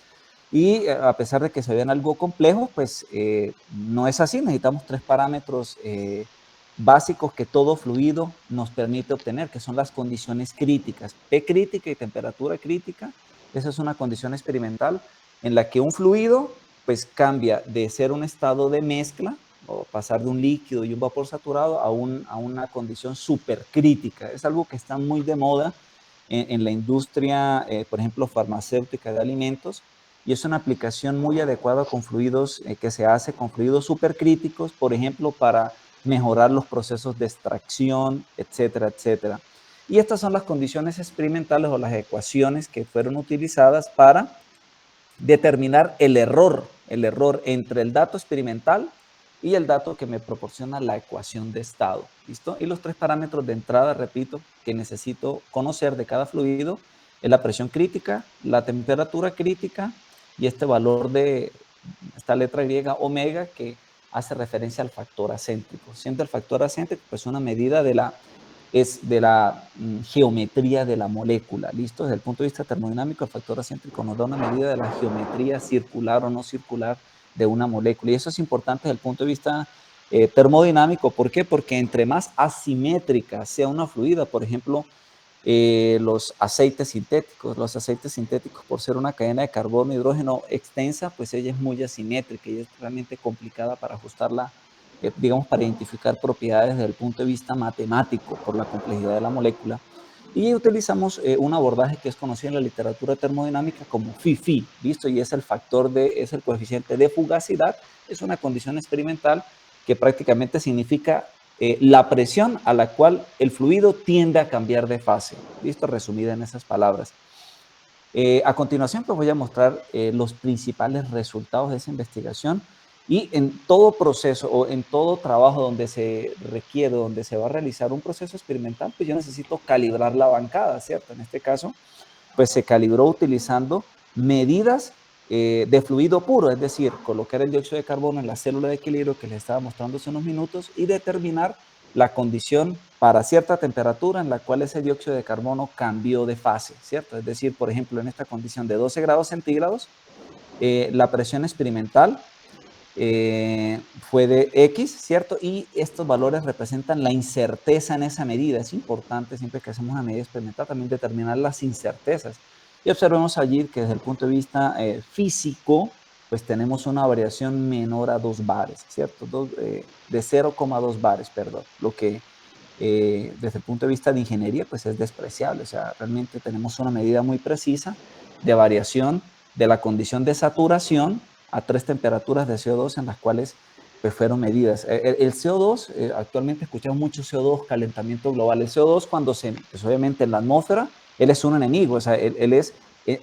Y a pesar de que se vean algo complejos, pues no es así. Necesitamos tres parámetros básicos que todo fluido nos permite obtener, que son las condiciones críticas, P crítica y temperatura crítica. Esa es una condición experimental en la que un fluido pues cambia de ser un estado de mezcla o pasar de un líquido y un vapor saturado a una condición supercrítica. Es algo que está muy de moda en la industria, por ejemplo, farmacéutica de alimentos, y es una aplicación muy adecuada con fluidos que se hace con fluidos supercríticos, por ejemplo, para mejorar los procesos de extracción, etcétera, etcétera. Y estas son las condiciones experimentales o las ecuaciones que fueron utilizadas para determinar el error entre el dato experimental y el dato que me proporciona la ecuación de estado, ¿listo? Y los tres parámetros de entrada, repito, que necesito conocer de cada fluido es la presión crítica, la temperatura crítica y este valor de esta letra griega omega que hace referencia al factor acéntrico. Siendo el factor acéntrico pues una medida de la geometría de la molécula, ¿listo? Desde el punto de vista termodinámico, el factor acéntrico nos da una medida de la geometría circular o no circular de una molécula. Y eso es importante desde el punto de vista termodinámico. ¿Por qué? Porque entre más asimétrica sea una fluida, por ejemplo, los aceites sintéticos, por ser una cadena de carbono e hidrógeno extensa, pues ella es muy asimétrica y es realmente complicada para ajustarla, digamos, para identificar propiedades desde el punto de vista matemático por la complejidad de la molécula. Y utilizamos un abordaje que es conocido en la literatura termodinámica como phi, ¿listo? Y es es el coeficiente de fugacidad, es una condición experimental que prácticamente significa la presión a la cual el fluido tiende a cambiar de fase, ¿listo? Resumida en esas palabras. A continuación, pues voy a mostrar los principales resultados de esa investigación. Y en todo proceso o en todo trabajo donde se requiere, donde se va a realizar un proceso experimental, pues yo necesito calibrar la bancada, ¿cierto? En este caso, pues se calibró utilizando medidas de fluido puro, es decir, colocar el dióxido de carbono en la célula de equilibrio que les estaba mostrando hace unos minutos y determinar la condición para cierta temperatura en la cual ese dióxido de carbono cambió de fase, ¿cierto? Es decir, por ejemplo, en esta condición de 12 grados centígrados, la presión experimental fue de X, ¿cierto? Y estos valores representan la incerteza en esa medida. Es importante siempre que hacemos una medida experimental también determinar las incertezas. Y observemos allí que desde el punto de vista físico, pues tenemos una variación menor a 2 bares, ¿cierto? De 0,2 bares, perdón. Lo que desde el punto de vista de ingeniería, pues es despreciable. O sea, realmente tenemos una medida muy precisa de variación de la condición de saturación a 3 temperaturas de CO2 en las cuales pues fueron medidas. El CO2, actualmente escuchamos mucho CO2, calentamiento global. El CO2 cuando pues obviamente en la atmósfera, él es un enemigo, o sea, él es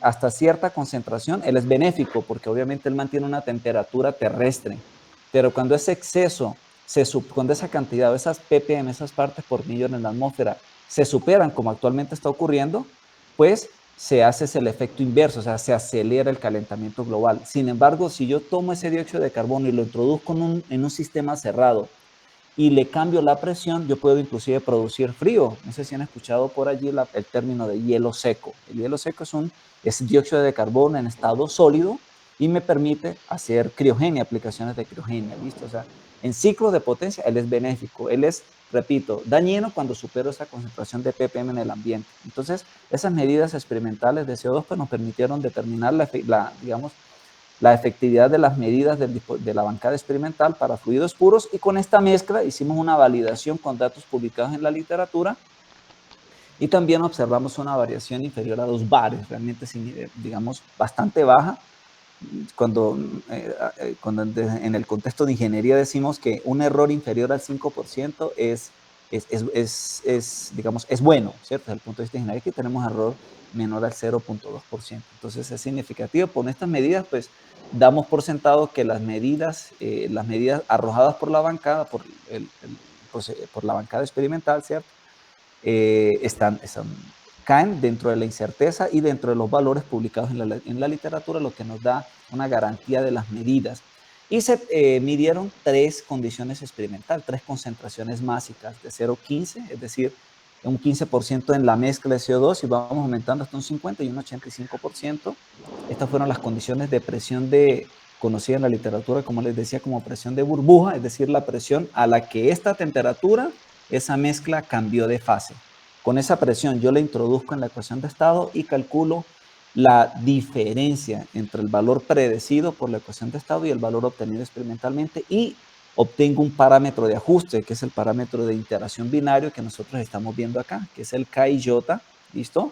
hasta cierta concentración, él es benéfico porque obviamente él mantiene una temperatura terrestre, pero cuando ese exceso, cuando esa cantidad, esas ppm, esas partes por millón en la atmósfera, se superan como actualmente está ocurriendo, pues se hace el efecto inverso, o sea, se acelera el calentamiento global. Sin embargo, si yo tomo ese dióxido de carbono y lo introduzco en un sistema cerrado y le cambio la presión, yo puedo inclusive producir frío. No sé si han escuchado por allí el término de hielo seco. El hielo seco es dióxido de carbono en estado sólido y me permite hacer criogenia, aplicaciones de criogenia, ¿listo? O sea, en ciclos de potencia, él es benéfico, él es, repito, dañino cuando supero esa concentración de ppm en el ambiente. Entonces, esas medidas experimentales de CO2 pues, nos permitieron determinar la efectividad de las medidas de la bancada experimental para fluidos puros, y con esta mezcla hicimos una validación con datos publicados en la literatura y también observamos una variación inferior a 2 bares, realmente digamos bastante baja, cuando en el contexto de ingeniería decimos que un error inferior al 5% digamos, es bueno, ¿cierto? Desde el punto de vista de ingeniería, aquí tenemos error menor al 0.2%. Entonces es significativo. Por estas medidas, pues, damos por sentado que las medidas arrojadas por la bancada, por la bancada experimental, ¿cierto? Caen dentro de la incerteza y dentro de los valores publicados en la literatura, lo que nos da una garantía de las medidas. Y se midieron 3 condiciones experimentales, 3 concentraciones básicas de 0,15, es decir, un 15% en la mezcla de CO2 y vamos aumentando hasta un 50 y un 85%. Estas fueron las condiciones de presión conocida en la literatura, como les decía, como presión de burbuja, es decir, la presión a la que esta temperatura, esa mezcla cambió de fase. Con esa presión yo la introduzco en la ecuación de estado y calculo la diferencia entre el valor predecido por la ecuación de estado y el valor obtenido experimentalmente, y obtengo un parámetro de ajuste, que es el parámetro de interacción binario que nosotros estamos viendo acá, que es el KIJ, ¿listo?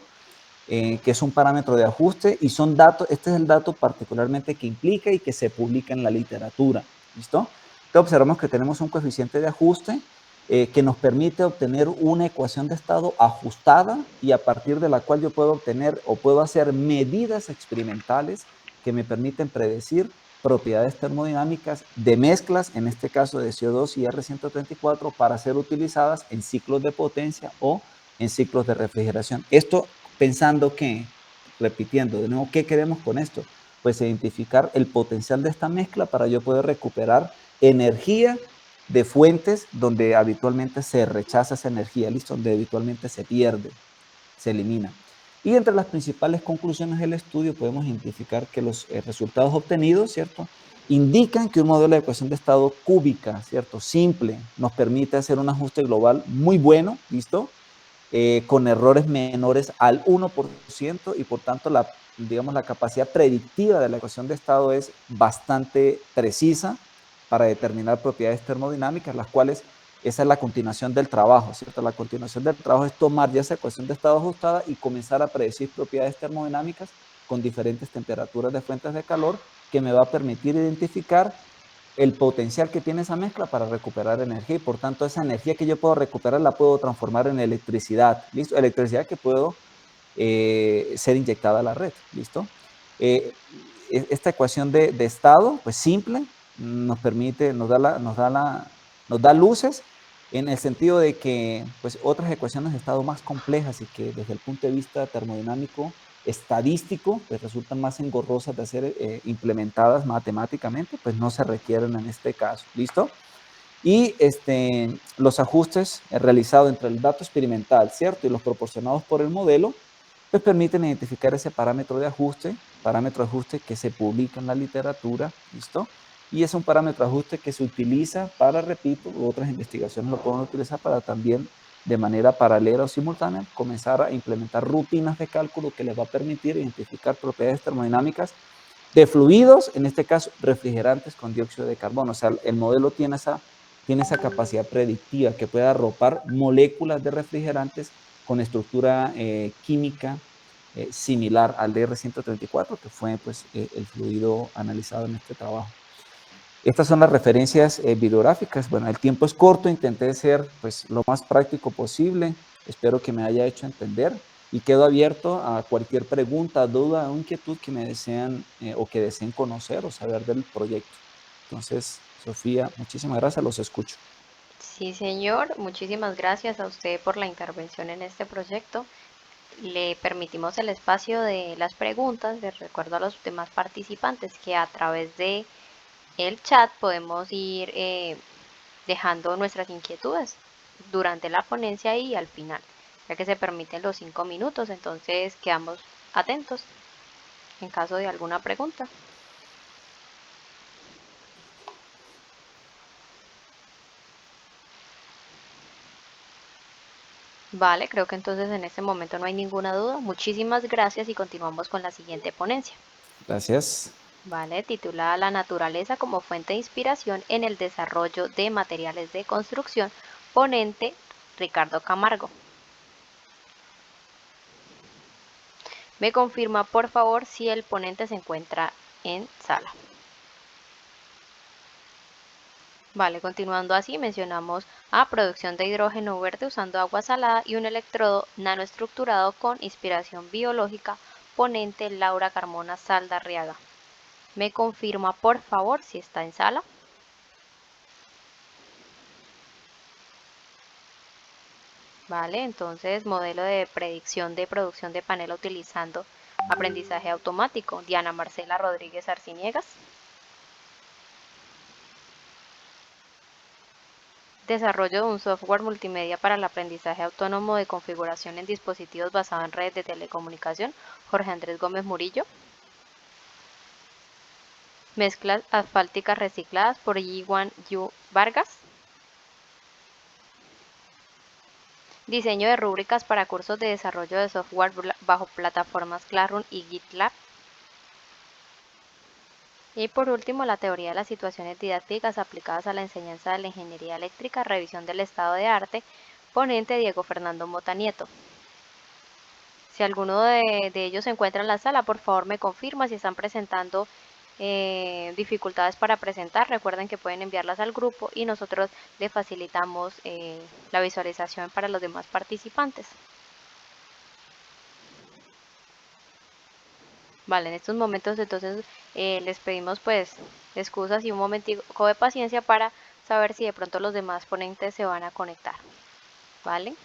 Que es un parámetro de ajuste y son datos, este es el dato particularmente que implica y que se publica en la literatura, ¿listo? Entonces observamos que tenemos un coeficiente de ajuste que nos permite obtener una ecuación de estado ajustada y a partir de la cual yo puedo obtener o puedo hacer medidas experimentales que me permiten predecir propiedades termodinámicas de mezclas, en este caso de CO2 y R134, para ser utilizadas en ciclos de potencia o en ciclos de refrigeración. Esto pensando que, repitiendo de nuevo, ¿qué queremos con esto? Pues identificar el potencial de esta mezcla para yo poder recuperar energía de fuentes donde habitualmente se rechaza esa energía, ¿listo? Donde habitualmente se pierde, se elimina. Y entre las principales conclusiones del estudio podemos identificar que los resultados obtenidos, ¿cierto?, indican que un modelo de ecuación de estado cúbica, ¿cierto?, simple, nos permite hacer un ajuste global muy bueno, ¿listo?, con errores menores al 1% y por tanto la capacidad predictiva de la ecuación de estado es bastante precisa para determinar propiedades termodinámicas, las cuales esa es la continuación del trabajo, ¿cierto? La continuación del trabajo es tomar ya esa ecuación de estado ajustada y comenzar a predecir propiedades termodinámicas con diferentes temperaturas de fuentes de calor que me va a permitir identificar el potencial que tiene esa mezcla para recuperar energía y por tanto esa energía que yo puedo recuperar la puedo transformar en electricidad, ¿listo? Electricidad que puedo ser inyectada a la red, ¿listo? Esta ecuación de estado, pues simple, nos permite, nos da luces en el sentido de que pues otras ecuaciones de estado más complejas y que desde el punto de vista termodinámico estadístico, pues resultan más engorrosas de ser implementadas matemáticamente, pues no se requieren en este caso, ¿listo? Y los ajustes realizados entre el dato experimental, ¿cierto?, y los proporcionados por el modelo, pues permiten identificar ese parámetro de ajuste que se publica en la literatura, ¿listo? Y es un parámetro de ajuste que se utiliza para, repito, otras investigaciones lo pueden utilizar para también de manera paralela o simultánea, comenzar a implementar rutinas de cálculo que les va a permitir identificar propiedades termodinámicas de fluidos, en este caso refrigerantes con dióxido de carbono. O sea, el modelo tiene esa capacidad predictiva que puede arropar moléculas de refrigerantes con estructura química similar al de R134, que fue pues, el fluido analizado en este trabajo. Estas son las referencias bibliográficas. Bueno, el tiempo es corto, intenté ser pues lo más práctico posible. Espero que me haya hecho entender y quedo abierto a cualquier pregunta, duda o inquietud que me desean o que deseen conocer o saber del proyecto. Entonces, Sofía, muchísimas gracias, los escucho. Sí, señor, muchísimas gracias a usted por la intervención en este proyecto. Le permitimos el espacio de las preguntas. Les recuerdo a los demás participantes que a través de el chat podemos ir dejando nuestras inquietudes durante la ponencia y al final, ya que se permiten los 5 minutos, entonces quedamos atentos en caso de alguna pregunta. Vale, creo que entonces en este momento no hay ninguna duda. Muchísimas gracias y continuamos con la siguiente ponencia. Gracias. Vale, titulada La naturaleza como fuente de inspiración en el desarrollo de materiales de construcción. Ponente Ricardo Camargo. Me confirma por favor si el ponente se encuentra en sala. Vale, continuando así, mencionamos a producción de hidrógeno verde usando agua salada y un electrodo nanoestructurado con inspiración biológica, ponente Laura Carmona Saldarriaga. Me confirma por favor si está en sala. Vale, entonces modelo de predicción de producción de panela utilizando aprendizaje automático, Diana Marcela Rodríguez Arciniegas. Desarrollo de un software multimedia para el aprendizaje autónomo de configuración en dispositivos basado en redes de telecomunicación, Jorge Andrés Gómez Murillo. Mezclas asfálticas recicladas por Iwan Yu Vargas. Diseño de rúbricas para cursos de desarrollo de software bajo plataformas Classroom y GitLab. Y por último, la teoría de las situaciones didácticas aplicadas a la enseñanza de la ingeniería eléctrica, revisión del estado de arte, ponente Diego Fernando Mota Nieto. Si alguno de ellos se encuentra en la sala, por favor me confirma si están presentando dificultades para presentar. Recuerden que pueden enviarlas al grupo y nosotros le facilitamos la visualización para los demás participantes. Vale, en estos momentos entonces les pedimos pues excusas y un momentico de paciencia para saber si de pronto los demás ponentes se van a conectar. ¿Vale?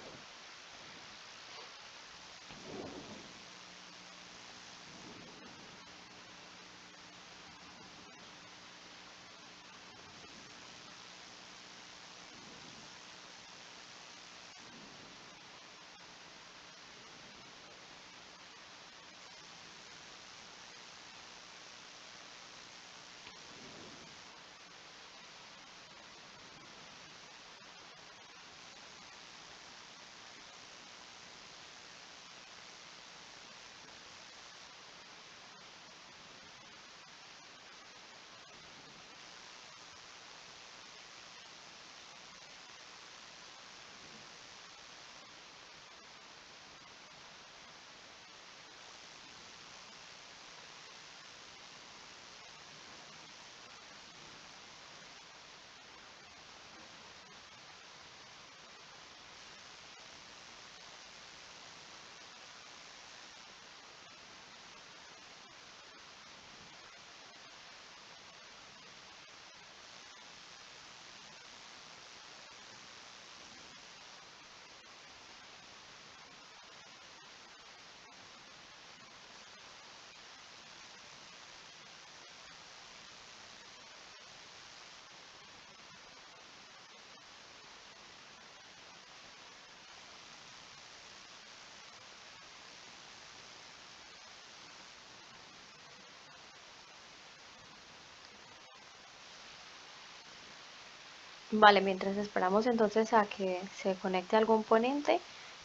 Vale, mientras esperamos entonces a que se conecte algún ponente,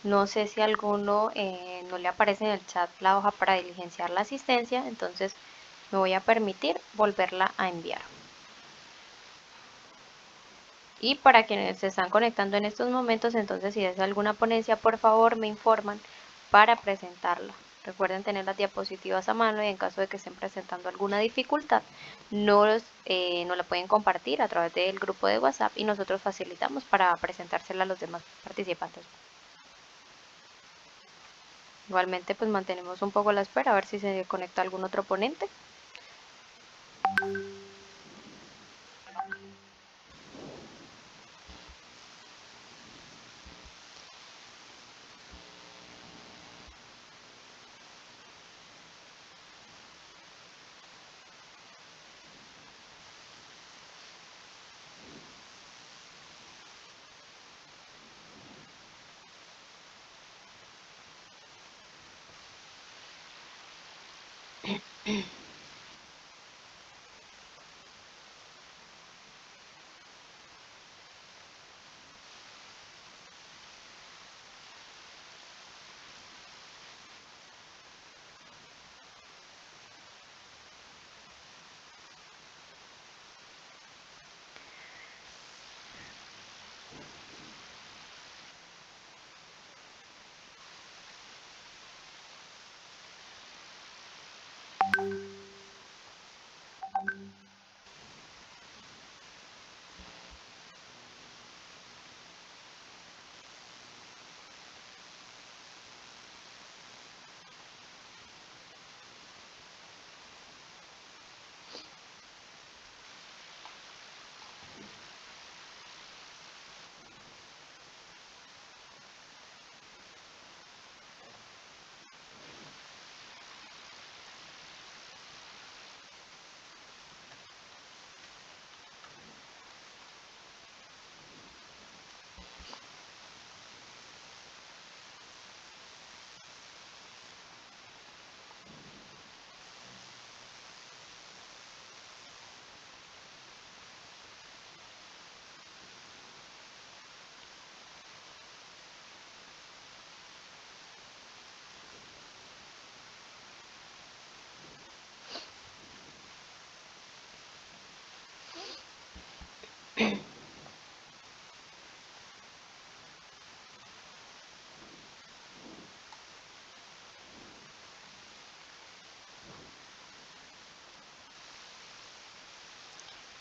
no sé si alguno no le aparece en el chat la hoja para diligenciar la asistencia, entonces me voy a permitir volverla a enviar. Y para quienes se están conectando en estos momentos, entonces si es alguna ponencia, por favor me informan para presentarla. Recuerden tener las diapositivas a mano y en caso de que estén presentando alguna dificultad, nos la pueden compartir a través del grupo de WhatsApp y nosotros facilitamos para presentársela a los demás participantes. Igualmente pues mantenemos un poco la espera a ver si se conecta algún otro ponente.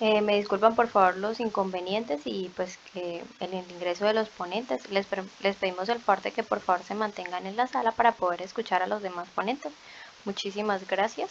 Me disculpan por favor los inconvenientes y pues que el ingreso de los ponentes. Les pedimos el favor de que por favor se mantengan en la sala para poder escuchar a los demás ponentes. Muchísimas gracias.